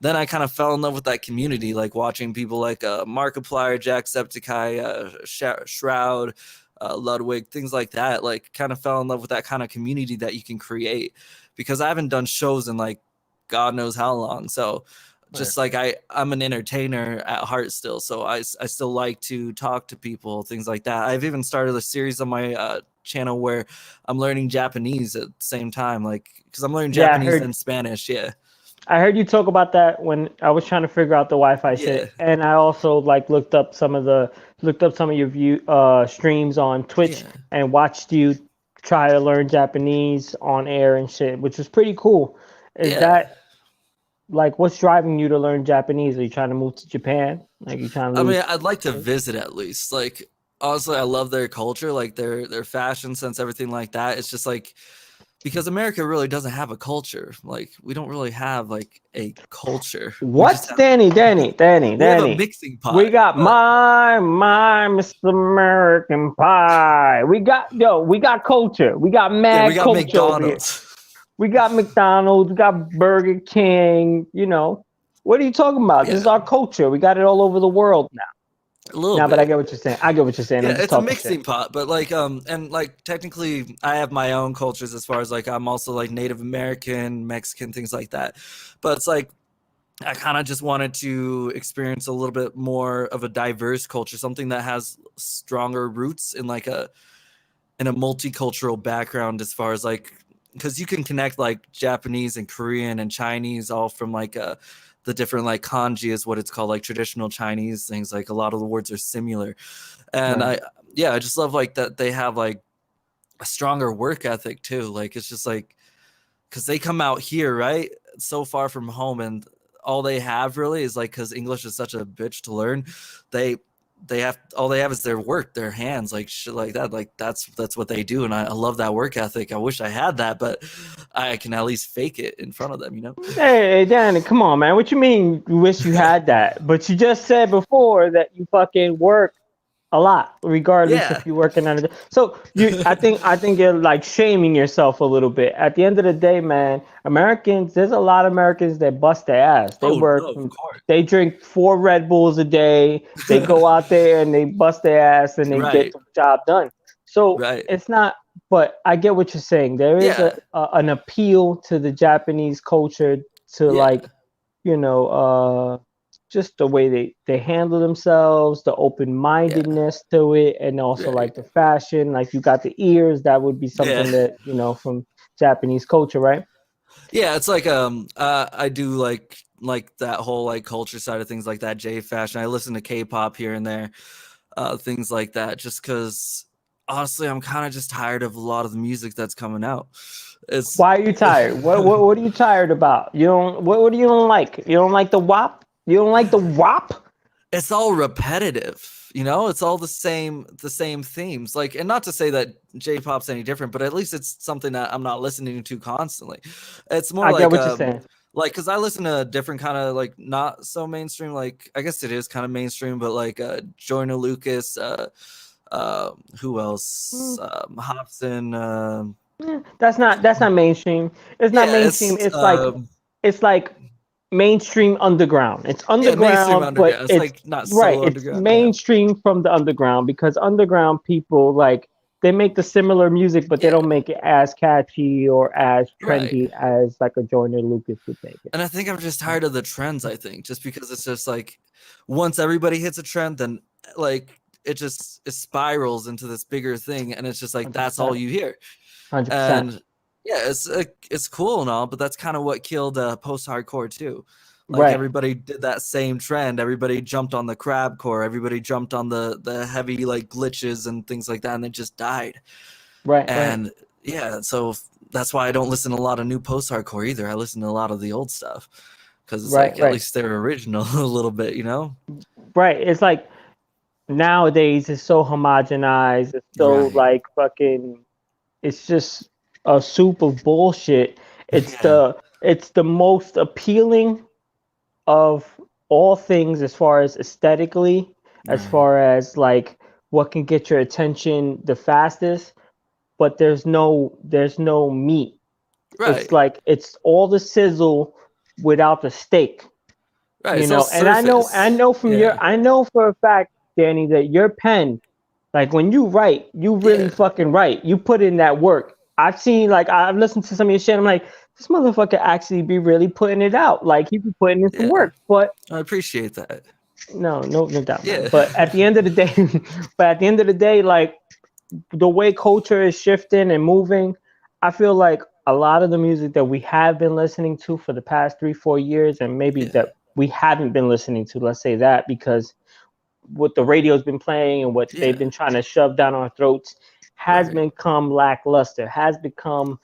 B: then I kind of fell in love with that community, like watching people like Markiplier, Jacksepticeye, Shroud, Ludwig, things like that. Like, kind of fell in love with that kind of community that you can create, because I haven't done shows in like God knows how long. So
A: Right.
B: just like I'm an entertainer at heart still, so I still like to talk to people, things like that. I've even started a series on my channel where I'm learning Japanese at the same time, like, because I'm learning
A: Yeah,
B: Japanese and Spanish. Yeah.
A: I heard you talk about that when I was trying to figure out the Wi-Fi
B: Yeah.
A: shit, and I also like looked up some of your streams on Twitch
B: Yeah.
A: and watched you try to learn Japanese on air and shit, which was pretty cool. Is
B: Yeah.
A: that like what's driving you to learn Japanese? Are you trying to move to Japan? Like you trying to
B: I
A: leave?
B: mean, I'd like to visit at least. Like, honestly, I love their culture, like their fashion sense, everything like that. It's just like, because America really doesn't have a culture. Like, we don't really have like a culture. We just
A: What's
B: have we have a
A: Danny?
B: mixing
A: We
B: pot.
A: got
B: But
A: my Mr. American Pie. We got culture. We got
B: yeah, we
A: mad
B: got
A: culture over here.
B: McDonald's.
A: We got McDonald's, we got Burger King, What are you talking about? This is
B: Yeah,
A: our culture. We got it all over the world now.
B: a little
A: But I
B: bit.
A: get what you're saying. I get what you're saying.
B: Yeah,
A: I'm just
B: it's a
A: talking shit.
B: mixing pot, but like and like technically I have my own cultures, as far as like I'm also like Native American, Mexican, things like that. But it's like I kind of just wanted to experience a little bit more of a diverse culture, something that has stronger roots in like a multicultural background, as far as like, because you can connect like Japanese and Korean and Chinese all from like the different like kanji is what it's called, like traditional Chinese things. Like a lot of the words are similar, and
A: Right.
B: I just love like that they have like a stronger work ethic too. Like it's just like, because they come out here, right, so far from home, and all they have really is like, because English is such a bitch to learn, they they have is their work, their hands, like shit like that. Like that's what they do, and I love that work ethic. I wish I had that, but I can at least fake it in front of them,
A: Hey, Danny, come on, man. What you mean you wish you had that? But you just said before that you fucking work a lot, regardless
B: Yeah.
A: if you're working on it. So I think you're like shaming yourself a little bit. At the end of the day, man, Americans, there's a lot of Americans that bust their ass. They
B: Oh
A: work,
B: no, of course.
A: they drink 4 Red Bulls a day. They go out there and they bust their ass and they get
B: Right.
A: the job done. So
B: Right.
A: it's not. But I get what you're saying. There is
B: Yeah.
A: an appeal to the Japanese culture to
B: Yeah.
A: like, you know, just the way they handle themselves, the open
B: Yeah.
A: mindedness to it, and also
B: Right.
A: like the fashion. Like you got the ears, that would be
B: Yeah.
A: something that from Japanese culture, right?
B: Yeah, it's like I do like that whole like culture side of things, like that J fashion. I listen to K-pop here and there, things like that, just because honestly I'm kind of just tired of a lot of the music that's coming out. It's
A: Why are you tired? What are you tired about? You don't what do you don't like? You don't like the WAP? You don't like the WAP?
B: it's all repetitive, it's all the same themes, like, and not to say that J-pop's any different, but at least it's something that I'm not listening to constantly. It's more
A: I get
B: like
A: what you're saying.
B: like, because I listen to different kind of like not so mainstream, like I guess it is kind of mainstream, but like Joyner Lucas, who else, Hobson,
A: That's not mainstream. It's not
B: yeah,
A: mainstream.
B: it's
A: It's like mainstream underground. It's
B: Yeah, mainstream
A: underground, but
B: underground. It's
A: it's
B: like not
A: right.
B: so
A: It's
B: underground. Yeah.
A: mainstream from the underground because underground people like they make the similar music, but they
B: Yeah.
A: don't make it as catchy or as
B: Right.
A: trendy as like a Joyner Lucas would make it.
B: And I think I'm just tired of the trends, I think, just because it's just like once everybody hits a trend, then like it spirals into this bigger thing, and it's just like that's all
A: 100%.
B: you hear.
A: 100%.
B: And yeah, it's cool and all, but that's kind of what killed post-hardcore too. Like
A: Right.
B: everybody did that same trend. Everybody jumped on the crabcore. Everybody jumped on the heavy like glitches and things like that, and it just died.
A: Right. Right.
B: And yeah, so that's why I don't listen to a lot of new post-hardcore either. I listen to a lot of the old stuff because it's
A: Right.
B: like at
A: Right.
B: least they're original a little bit, you know?
A: Right. It's like nowadays it's so homogenized. It's so
B: Right.
A: like fucking. It's just a soup of bullshit.
B: Yeah.
A: It's the most appealing of all things as far as aesthetically, as
B: Right.
A: far as like what can get your attention the fastest, but there's no meat. It's
B: Right.
A: like it's all the sizzle without the steak,
B: Right.
A: you
B: It's all
A: know. And
B: surface. Yeah.
A: I know for a fact, Danny, that your pen, like when you write, you really
B: Yeah.
A: fucking write. You put in that work. I've seen like I've listened to some of your shit. I'm like, this motherfucker actually be really putting it out. Like he be putting in some
B: Yeah.
A: work. But
B: I appreciate that.
A: no doubt, man.
B: Yeah.
A: But at the end of the day, like the way culture is shifting and moving, I feel like a lot of the music that we have been listening to for the past 3 4 years, and maybe
B: Yeah.
A: that we haven't been listening to, let's say that, because what the radio's been playing and what they've
B: Yeah.
A: been trying to shove down our throats has
B: Right.
A: become lackluster, has become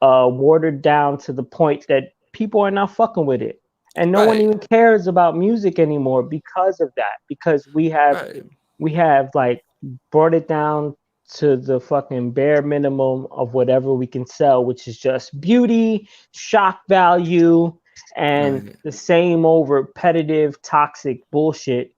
A: watered down to the point that people are not fucking with it. And no one
B: Right.
A: even cares about music anymore because of that. Because
B: Right.
A: we have like brought it down to the fucking bare minimum of whatever we can sell, which is just beauty, shock value, and
B: Right.
A: the same old repetitive toxic bullshit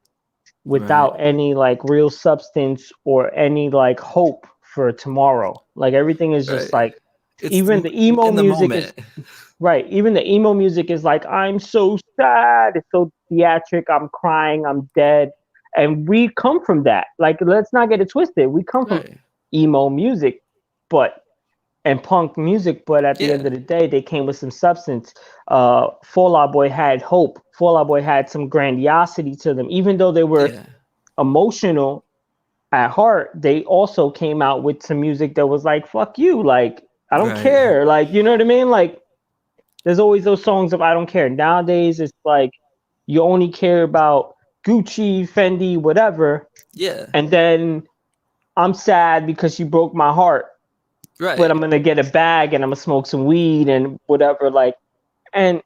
A: without
B: Right.
A: any like real substance or any like hope for tomorrow. Like everything is just
B: Right.
A: like
B: It's
A: even the emo
B: in the
A: music is
B: moment.
A: right. Even the emo music is like I'm so sad. It's so theatric. I'm crying. I'm dead. And we come from that. Like let's not get it twisted. We come from
B: Right.
A: emo music, but and punk music, but at the
B: Yeah.
A: end of the day, they came with some substance. Fall Out Boy had hope. Fall Out Boy had some grandiosity to them, even though they were
B: Yeah.
A: emotional at heart. They also came out with some music that was like, "Fuck you," like I don't
B: Right.
A: care, like you know what I mean. Like there's always those songs of I don't care. Nowadays, it's like you only care about Gucci, Fendi, whatever,
B: Yeah.
A: and then I'm sad because she broke my heart, but I'm
B: Right.
A: gonna get a bag and I'm gonna smoke some weed and whatever. Like, and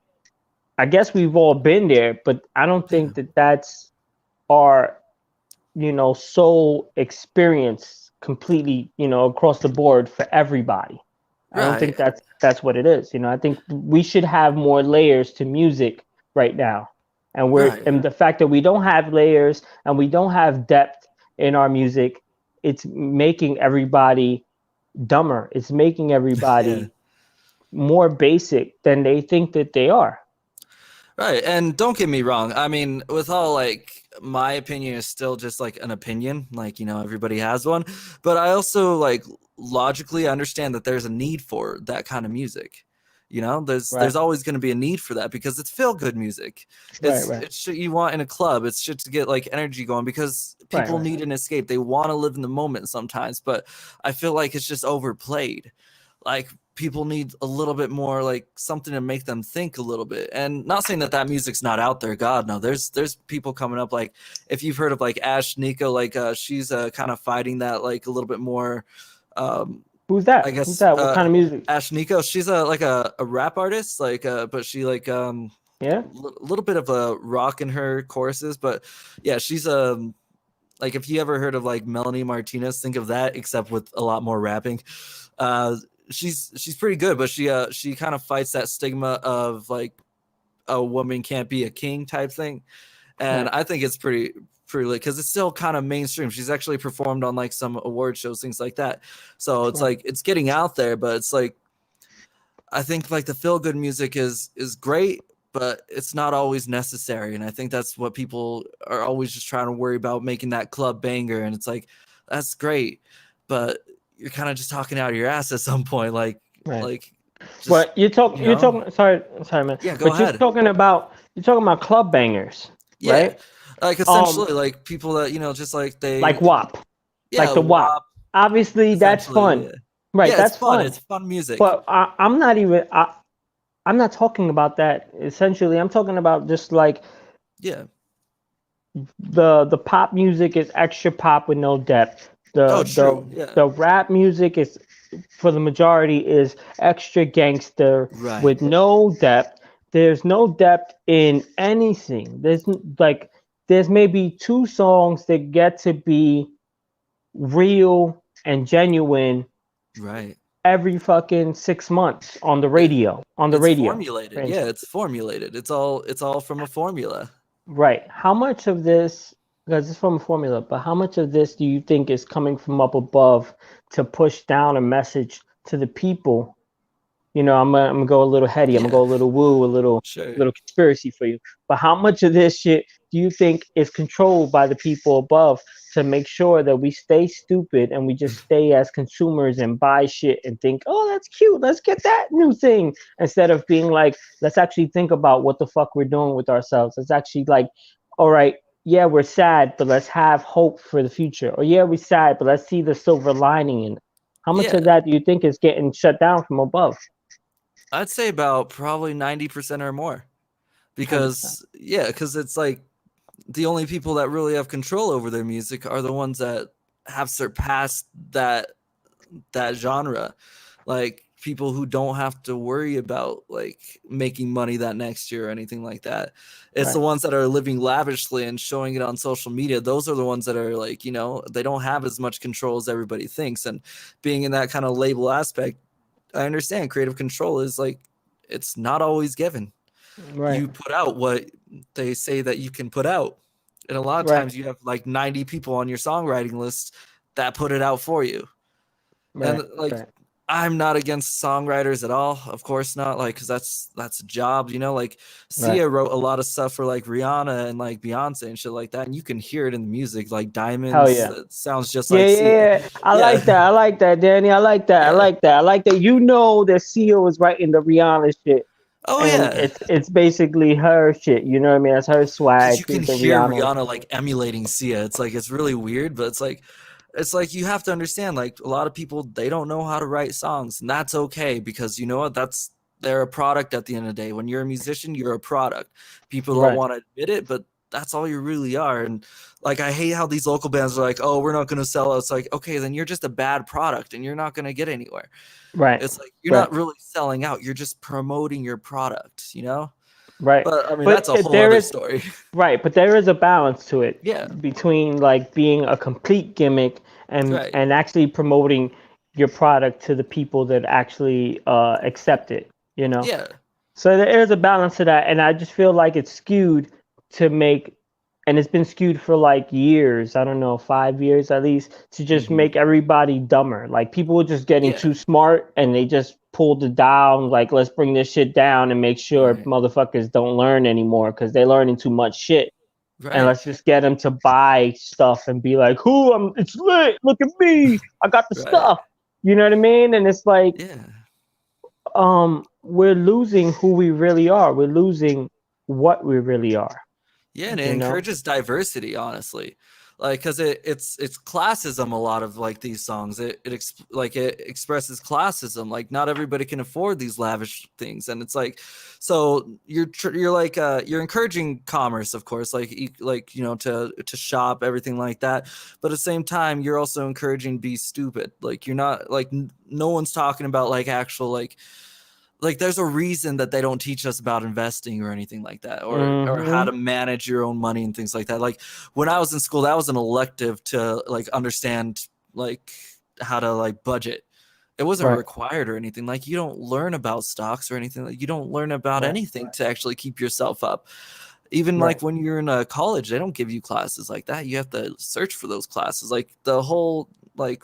A: I guess we've all been there, but I don't
B: Yeah.
A: think that that's our, soul experience completely, across the board for everybody. I don't think
B: Right.
A: that's what it is. I think we should have more layers to music right now.
B: Right.
A: And the fact that we don't have layers and we don't have depth in our music, it's making everybody dumber. It's making
B: Yeah.
A: everybody more basic than they think that they are.
B: Right. And don't get me wrong. I mean, with all like my opinion is still just like an opinion, like, everybody has one. But I also like logically understand that there's a need for that kind of music. There's
A: Right.
B: always going to be a need for that because it's feel good music.
A: Right.
B: It's
A: Right.
B: it's shit you want in a club. It's shit to get like energy going because
A: Right.
B: people
A: Right.
B: need an escape. They want to live in the moment sometimes, but I feel like it's just overplayed. Like people need a little bit more like something to make them think a little bit. And not saying that music's not out there. God, no. There's people coming up like if you've heard of like Ash Nico, like she's kind of fighting that like a little bit more.
A: Who's
B: I
A: that? Who's
B: guess
A: that? What kind of music?
B: Ash Nico, she's like a rap artist, like but she like
A: Yeah.
B: little bit of a rock in her choruses, but yeah, she's like if you ever heard of like Melanie Martinez, think of that except with a lot more rapping. Uh, she's pretty good, but she kind of fights that stigma of like a woman can't be a king type thing, and
A: Right.
B: I think it's pretty lit because it's still kind of mainstream. She's actually performed on like some award shows, things like that. So it's
A: Right.
B: like it's getting out there, but it's like I think like the feel good music is great, but it's not always necessary. And I think that's what people are always just trying to worry about, making that club banger. And it's like, that's great, but you're kind of just talking out of your ass at some point.
A: Right.
B: Just,
A: But you're talking. Sorry, man.
B: Yeah, go
A: But
B: ahead.
A: you're talking about club bangers,
B: Yeah,
A: right?
B: like essentially, like people that just like
A: like WAP,
B: yeah,
A: like the WAP. Obviously, that's fun,
B: yeah.
A: right?
B: Yeah, it's
A: That's
B: fun.
A: fun.
B: It's fun music.
A: But I'm not even. I'm not talking about that. Essentially, I'm talking about just like
B: yeah.
A: the pop music is extra pop with no depth.
B: True. Yeah.
A: The rap music is, for the majority, is extra gangster
B: Right.
A: with no depth. There's no depth in anything. There's maybe two songs that get to be real and genuine
B: Right.
A: every fucking 6 months on the radio.
B: It's formulated. Yeah, it's formulated. It's all from a formula.
A: Right. How much of this, because it's from a formula, but how much of this do you think is coming from up above to push down a message to the people? I'm gonna go a little heady. I'm gonna go a little woo, a little conspiracy for you. But how much of this shit do you think is controlled by the people above to make sure that we stay stupid and we just stay as consumers and buy shit and think, oh, that's cute, let's get that new thing, instead of being like, let's actually think about what the fuck we're doing with ourselves. Let's actually like, all right, yeah, we're sad, but let's have hope for the future. Or yeah, we're sad, but let's see the silver lining in it. How much of that do you think is getting shut down from above?
B: I'd say about probably 90% or more, because 100%. Because it's like the only people that really have control over their music are the ones that have surpassed that genre, like people who don't have to worry about like making money that next year or anything like that. It's the ones that are living lavishly and showing it on social media. Those are the ones that are like, they don't have as much control as everybody thinks. And being in that kind of label aspect, I understand creative control is like, it's not always given. Right. You put out what they say that you can put out. And a lot of times you have like 90 people on your songwriting list that put it out for you. Right. And like, I'm not against songwriters at all. Of course not. Like, cause that's a job, like Sia wrote a lot of stuff for like Rihanna and like Beyonce and shit like that. And you can hear it in the music, like Diamonds. Hell yeah. It sounds just like Sia.
A: Yeah. I like that, Danny. I like that. I like that. that Sia was writing the Rihanna shit.
B: Oh,
A: and it's basically her shit. You know what I mean? That's her swag.
B: You can hear Rihanna like emulating Sia. It's like, it's really weird, but it's like you have to understand, like a lot of people, they don't know how to write songs, and that's okay, because you know what, they're a product at the end of the day. When you're a musician, you're a product. People don't want to admit it, but that's all you really are. And like, I hate how these local bands are like, oh, we're not going to sell. It's like, okay, then you're just a bad product and you're not going to get anywhere. Right. It's like, you're not really selling out. You're just promoting your product, Right. But I mean, that's a whole other story.
A: Right. But there is a balance to it.
B: Yeah.
A: Between like being a complete gimmick and actually promoting your product to the people that actually accept it, Yeah. So there is a balance to that. And I just feel like it's skewed to make, and it's been skewed for like years, I don't know, 5 years at least, to just make everybody dumber. Like people were just getting too smart and they just pulled it down. Like, let's bring this shit down and make sure motherfuckers don't learn anymore because they're learning too much shit. Right. And let's just get them to buy stuff and be like, it's lit. Look at me. I got the stuff. You know what I mean? And it's like, we're losing who we really are. We're losing what we really are.
B: Yeah, and it encourages diversity, honestly, like, because it's classism. A lot of like these songs, it expresses classism. Like, not everybody can afford these lavish things, and it's like, so you're encouraging commerce, of course, to shop, everything like that. But at the same time, you're also encouraging be stupid. Like, you're not like, no one's talking about like actual like there's a reason that they don't teach us about investing or anything like that, or how to manage your own money and things like that. Like when I was in school, that was an elective to like understand like how to like budget. It wasn't required or anything. Like, you don't learn about stocks or anything. Like, you don't learn about anything to actually keep yourself up. Even like when you're in a college, they don't give you classes like that. You have to search for those classes. Like the whole like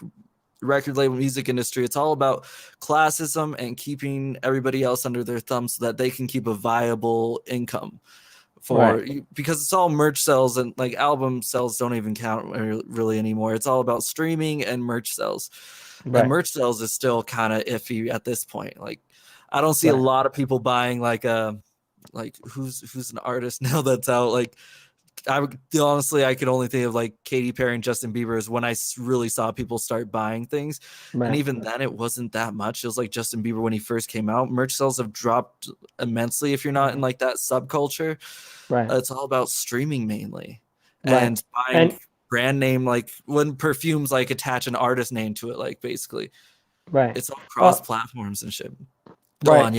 B: record label music industry, it's all about classism and keeping everybody else under their thumb so that they can keep a viable income for because it's all merch sales, and like album sales don't even count really anymore. It's all about streaming and merch sales. And merch sales is still kind of iffy at this point. Like I don't see a lot of people buying like who's an artist now that's out. Like honestly, I could only think of like Katy Perry and Justin Bieber is when I really saw people start buying things. And even then it wasn't that much. It was like Justin Bieber when he first came out. Merch sales have dropped immensely if you're not in like that subculture. It's all about streaming mainly and buying brand name, like when perfumes like attach an artist name to it, like basically it's all cross platforms and shit. Go on,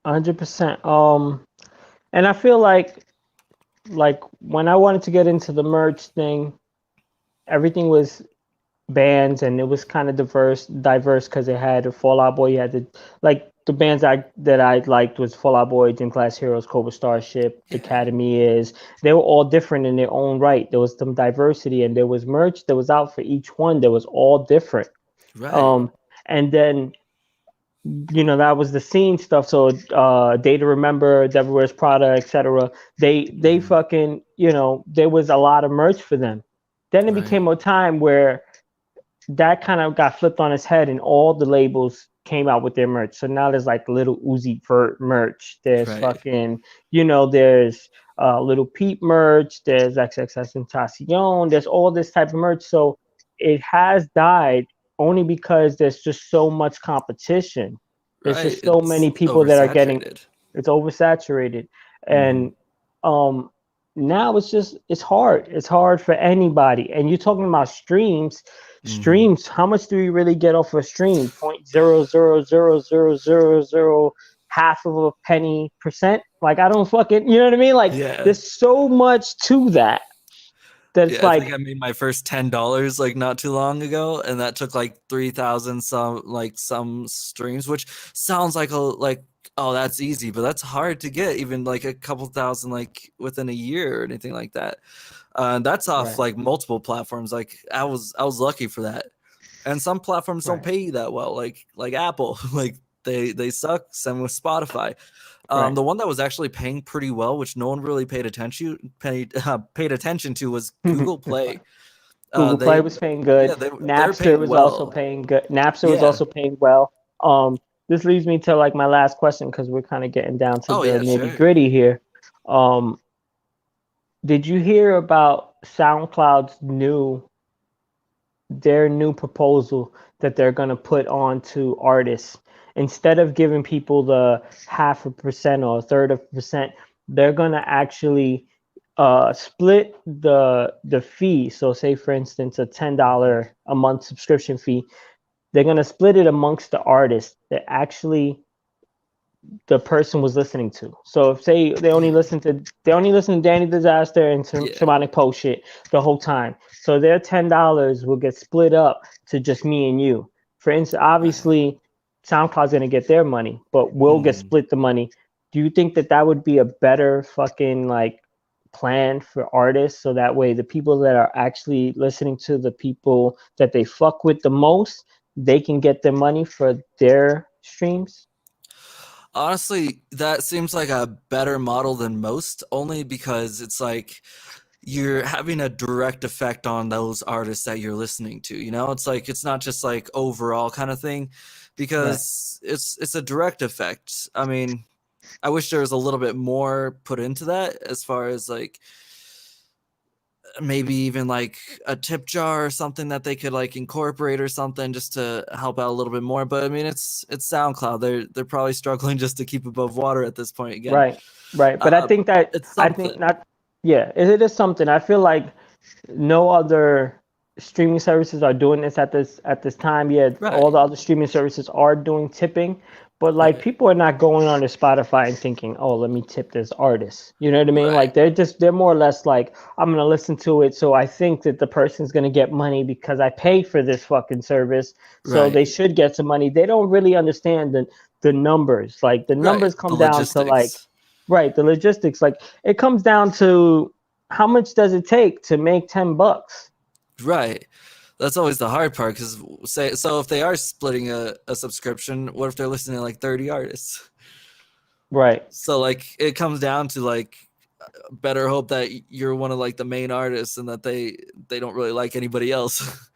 A: 100%. And I feel like when I wanted to get into the merch thing, everything was bands and it was kind of diverse because it had a Fall Out Boy. You had the bands that I liked was Fall Out Boy, Gym Class Heroes, Cobra Starship, Academy is. They were all different in their own right. There was some diversity and there was merch that was out for each one that was all different. And then that was the scene stuff. So Day to Remember, Devil Wears Prada, etc. They fucking, there was a lot of merch for them. Then it became a time where that kind of got flipped on its head and all the labels came out with their merch. So now there's like Little Uzi Vert merch. There's fucking, there's Little Peep merch. There's XXXTentacion. There's all this type of merch. So it has died only because there's just so much competition. There's just so many people that are getting it's oversaturated. And now it's hard. It's hard for anybody. And you're talking about streams. Streams, how much do you really get off a stream? 0.0000000 half of a penny percent? Like I don't fucking, you know what I mean? Like there's so much to that. That's
B: I think I made my first $10 like not too long ago, and that took like 3,000 some streams, which sounds like oh, that's easy, but that's hard to get even like a couple thousand like within a year or anything like that. That's off like multiple platforms. Like I was lucky for that, and some platforms don't pay you that well, like Apple, like they suck. Same with Spotify. The one that was actually paying pretty well, which no one really paid attention to, was Google Play.
A: Google Play was paying good. Napster was also paying good. Napster was also paying well. This leads me to like my last question because we're kind of getting down to the nitty gritty here. Did you hear about SoundCloud's new proposal that they're going to put onto artists? Instead of giving people the 0.5% or 1/3%, they're going to actually split the fee. So say, for instance, a $10 a month subscription fee. They're going to split it amongst the artists that actually the person was listening to. So if say they only listen to Danny Disaster and Shamanic Po shit the whole time. So their $10 will get split up to just me and you. For instance, obviously SoundCloud's gonna get their money, but we'll get split the money. Do you think that would be a better fucking like plan for artists, so that way the people that are actually listening to the people that they fuck with the most, they can get their money for their streams?
B: Honestly, that seems like a better model than most, only because it's like you're having a direct effect on those artists that you're listening to. It's like it's not just like overall kind of thing, because it's a direct effect. I mean, I wish there was a little bit more put into that, as far as like maybe even like a tip jar or something that they could like incorporate or something, just to help out a little bit more. But I mean, it's SoundCloud. They're probably struggling just to keep above water at this point again.
A: Right. But I think that it is something. I feel like no other streaming services are doing this at this time. All the other streaming services are doing tipping, but like people are not going on to Spotify and thinking, oh, let me tip this artist. You know what I mean? Like they're more or less like, I'm gonna listen to it, so I think that the person's gonna get money because I pay for this fucking service, so they should get some money. They don't really understand the numbers. Like the numbers come down to like the logistics. Like it comes down to how much does it take to make $10?
B: Right. That's always the hard part, because if they are splitting a subscription, what if they're listening to like 30 artists?
A: Right.
B: So like it comes down to like better hope that you're one of like the main artists and that they don't really like anybody else.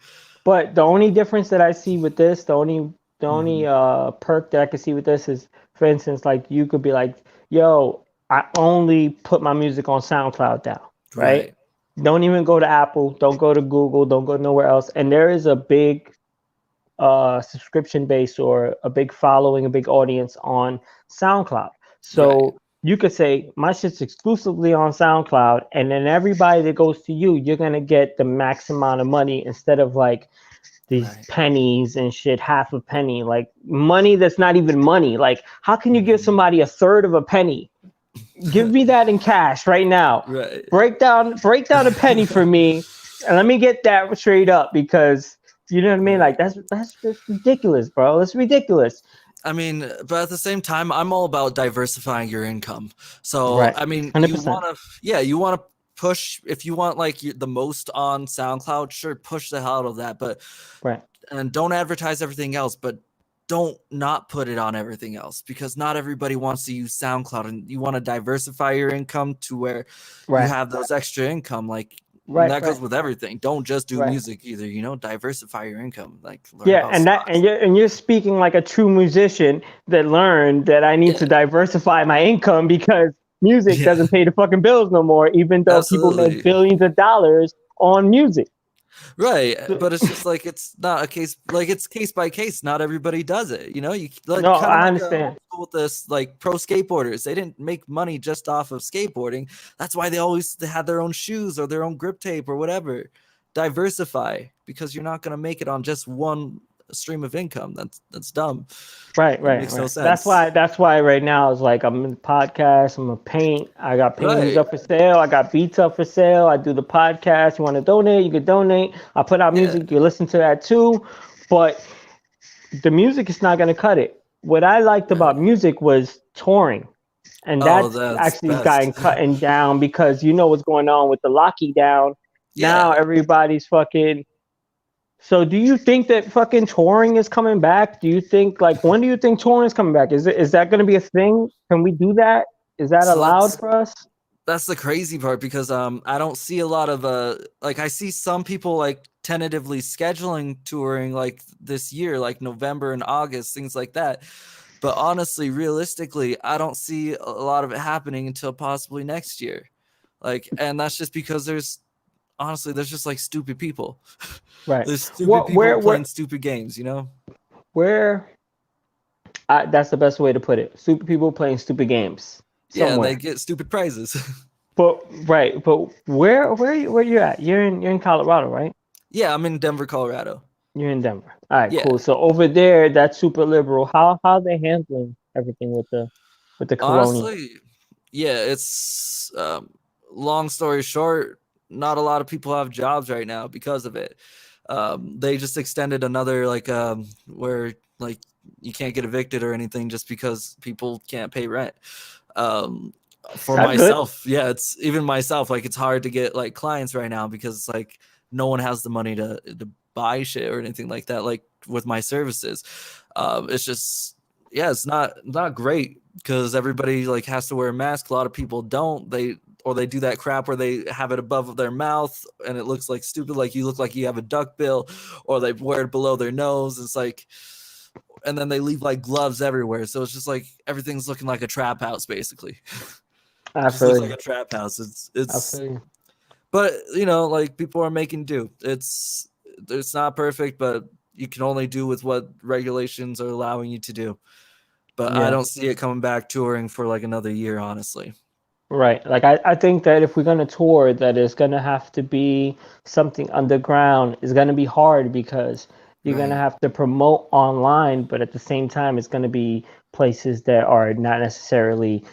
A: But the only difference that I see with this, the only perk that I can see with this is, for instance, like you could be like, yo, I only put my music on SoundCloud now, right? Don't even go to Apple, don't go to Google, don't go nowhere else. And there is a big subscription base or a big following, a big audience on SoundCloud. So you could say my shit's exclusively on SoundCloud, and then everybody that goes to you, you're gonna get the max amount of money instead of like these pennies and shit, half a penny, like money that's not even money. Like, how can you give somebody a third of a penny? Give me that in cash right now.
B: Right.
A: Break down a penny for me, and let me get that straight up, because you know what I mean? Like that's just ridiculous, bro. That's ridiculous.
B: I mean, but at the same time, I'm all about diversifying your income. So, I mean,
A: 100%.
B: you want to push, if you want like the most on SoundCloud, sure, push the hell out of that. But, and don't advertise everything else, but don't not put it on everything else, because not everybody wants to use SoundCloud, and you want to diversify your income to where you have those extra income. Like, that goes with everything. Don't just do music either, you know, diversify your income. Like,
A: and you're speaking like a true musician that learned that I need to diversify my income, because music doesn't pay the fucking bills no more, even though people make billions of dollars on music.
B: Right, but it's just like, it's not a case, like it's case by case. Not everybody does it, you know. You like,
A: no, I understand.
B: With this, like pro skateboarders, they didn't make money just off of skateboarding. That's why they had their own shoes or their own grip tape or whatever. Diversify, because you're not gonna make it on just one stream of income. That's dumb.
A: Right.
B: Makes no sense.
A: That's why right now it's like, I'm in the podcast, I'm a paint, I got paintings up for sale, I got beats up for sale, I do the podcast. You want to donate, you can donate. I put out music, you listen to that too. But the music is not going to cut it. What I liked about music was touring. And that's actually gotten cutting down, because you know what's going on with the lockdown. Now everybody's fucking. So do you think that fucking touring is coming back? Do you think, like, when do you think touring is coming back? Is that going to be a thing? Can we do that? Is that allowed for us?
B: That's the crazy part, because I don't see a lot of like, I see some people like tentatively scheduling touring like this year, like November and August, things like that. But honestly, realistically, I don't see a lot of it happening until possibly next year. Like, and that's just because there's just like stupid people.
A: Right.
B: There's stupid people playing stupid games, you know?
A: That's the best way to put it. Stupid people playing stupid games.
B: Somewhere. Yeah, they get stupid prizes.
A: But where you at? You're in Colorado, right?
B: Yeah, I'm in Denver, Colorado.
A: You're in Denver. All right, cool. So over there, that's super liberal. How are they handling everything with the corona?
B: Honestly, yeah, it's long story short, not a lot of people have jobs right now because of it. They just extended another where like you can't get evicted or anything just because people can't pay rent. For myself, it's even myself, like it's hard to get like clients right now because like no one has the money to buy shit or anything like that, like with my services. It's just it's not great because everybody like has to wear a mask. A lot of people don't. They do that crap where they have it above their mouth and it looks like stupid, like you look like you have a duck bill, or they wear it below their nose. It's like, and then they leave like gloves everywhere. So it's just like everything's looking like a trap house, basically. It just looks like a trap house. It's but you know, like people are making do. It's not perfect, but you can only do with what regulations are allowing you to do. But I don't see it coming back touring for like another year, honestly.
A: Right. Like I think that if we're gonna tour, that it's gonna have to be something underground. It's gonna be hard because you're gonna have to promote online, but at the same time, it's gonna be places that are not necessarily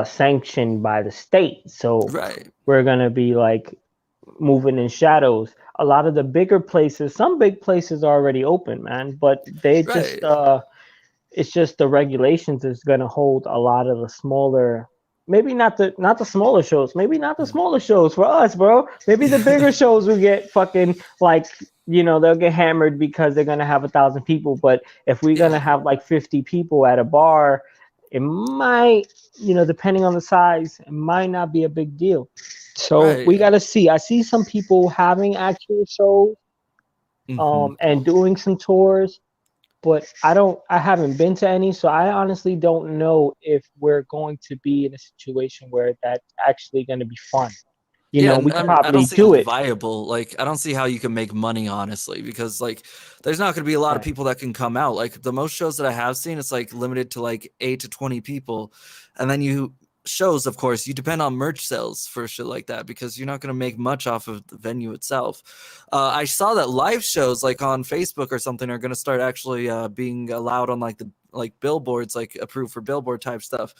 A: sanctioned by the state. So we're gonna be like moving in shadows. A lot of the bigger places, some big places are already open, man, but they just it's just the regulations is gonna hold a lot of the smaller. Maybe not the smaller shows. Maybe not the smaller shows for us, bro. Maybe the bigger shows will get fucking like they'll get hammered because they're gonna have 1,000 people. But if we're gonna
B: Yeah.
A: have like 50 people at a bar, it might, depending on the size, it might not be a big deal. So we
B: Right.
A: gotta see. I see some people having actual shows,
B: Hmm.
A: and doing some tours, but I haven't been to any, so I honestly don't know if we're going to be in a situation where that's actually going to be fun.
B: Yeah,
A: We
B: and
A: could
B: I don't
A: probably
B: see how
A: do it.
B: viable. Like, I don't see how you can make money, honestly, because like, there's not going to be a lot of
A: Right.
B: people that can come out. Like, the most shows that I have seen, it's like limited to like 8 to 20 people, and then you shows, of course, you depend on merch sales for shit like that because you're not going to make much off of the venue itself. I saw that live shows like on Facebook or something are going to start actually being allowed on like the like billboards, like approved for billboard type stuff.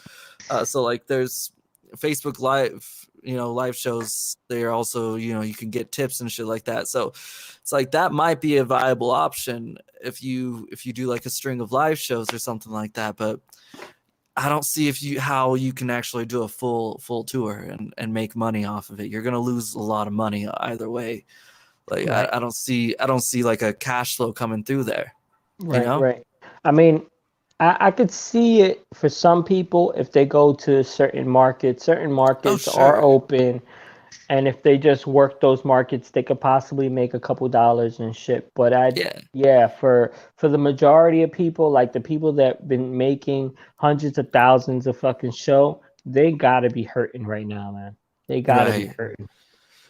B: So like, there's Facebook Live, live shows. They're also, you can get tips and shit like that. So it's like that might be a viable option if you do like a string of live shows or something like that. But I don't see how you can actually do a full tour and make money off of it. You're gonna lose a lot of money either way. Like
A: Right.
B: I don't see like a cash flow coming through there. You
A: Right.
B: know?
A: Right. I mean, I could see it for some people if they go to certain markets. Certain
B: Oh
A: markets are
B: sure.
A: open, and if they just work those markets, they could possibly make a couple dollars and shit. But
B: Yeah.
A: yeah, for the majority of people, like the people that been making hundreds of thousands of fucking show, they gotta be hurting right now, man. They gotta be
B: Right.
A: hurting.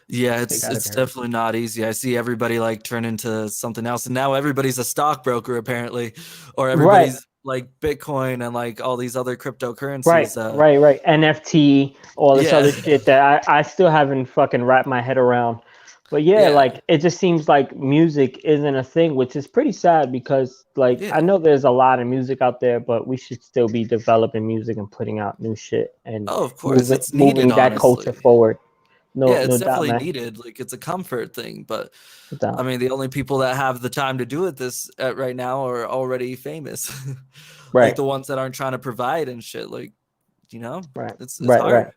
B: Yeah,
A: They
B: it's
A: gotta be
B: it's
A: hurting.
B: definitely not easy. I see everybody like turn into something else, and now everybody's a stockbroker apparently, or
A: Right,
B: everybody's like Bitcoin and like all these other
A: right,
B: cryptocurrencies.
A: right. NFT, all this
B: Yeah,
A: other shit that I still haven't fucking wrapped my head around. But yeah,
B: yeah,
A: like it just seems like music isn't a thing, which is pretty sad because like
B: yeah.
A: I know there's a lot of music out there, but we should still be developing music and putting out new shit and
B: Oh, of course,
A: moving
B: it's needed,
A: moving that culture
B: honestly.
A: forward. No,
B: Yeah,
A: no
B: it's
A: doubt,
B: definitely
A: man.
B: needed. Like it's a comfort thing, but
A: No
B: I
A: doubt.
B: mean, the only people that have the time to do it this right now are already famous, like
A: Right,
B: the ones that aren't trying to provide and shit. Like, you know,
A: right,
B: it's
A: right,
B: hard.
A: right,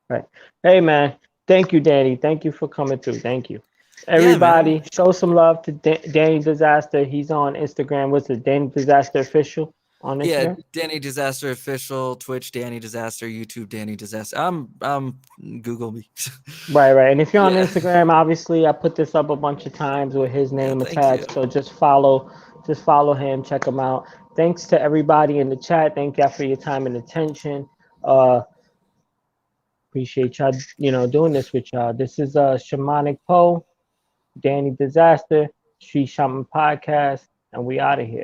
A: right. Hey man, thank you, Danny. Thank you for coming through. Thank you.
B: Yeah, man.
A: Everybody, show some love to Danny Disaster. He's on Instagram. What's it? Danny Disaster Official on
B: Yeah,
A: Instagram.
B: Danny Disaster official, Twitch Danny Disaster, YouTube Danny Disaster. Google me.
A: Right, right. And if you're on
B: Yeah.
A: Instagram, obviously I put this up a bunch of times with his
B: Yeah,
A: name
B: thank you.
A: attached. So just follow him, check him out. Thanks to everybody in the chat. Thank y'all for your time and attention. Uh Appreciate y'all, doing this with y'all. This is Shamanic Po, Danny Disaster, Street Shaman Podcast, and we out of here.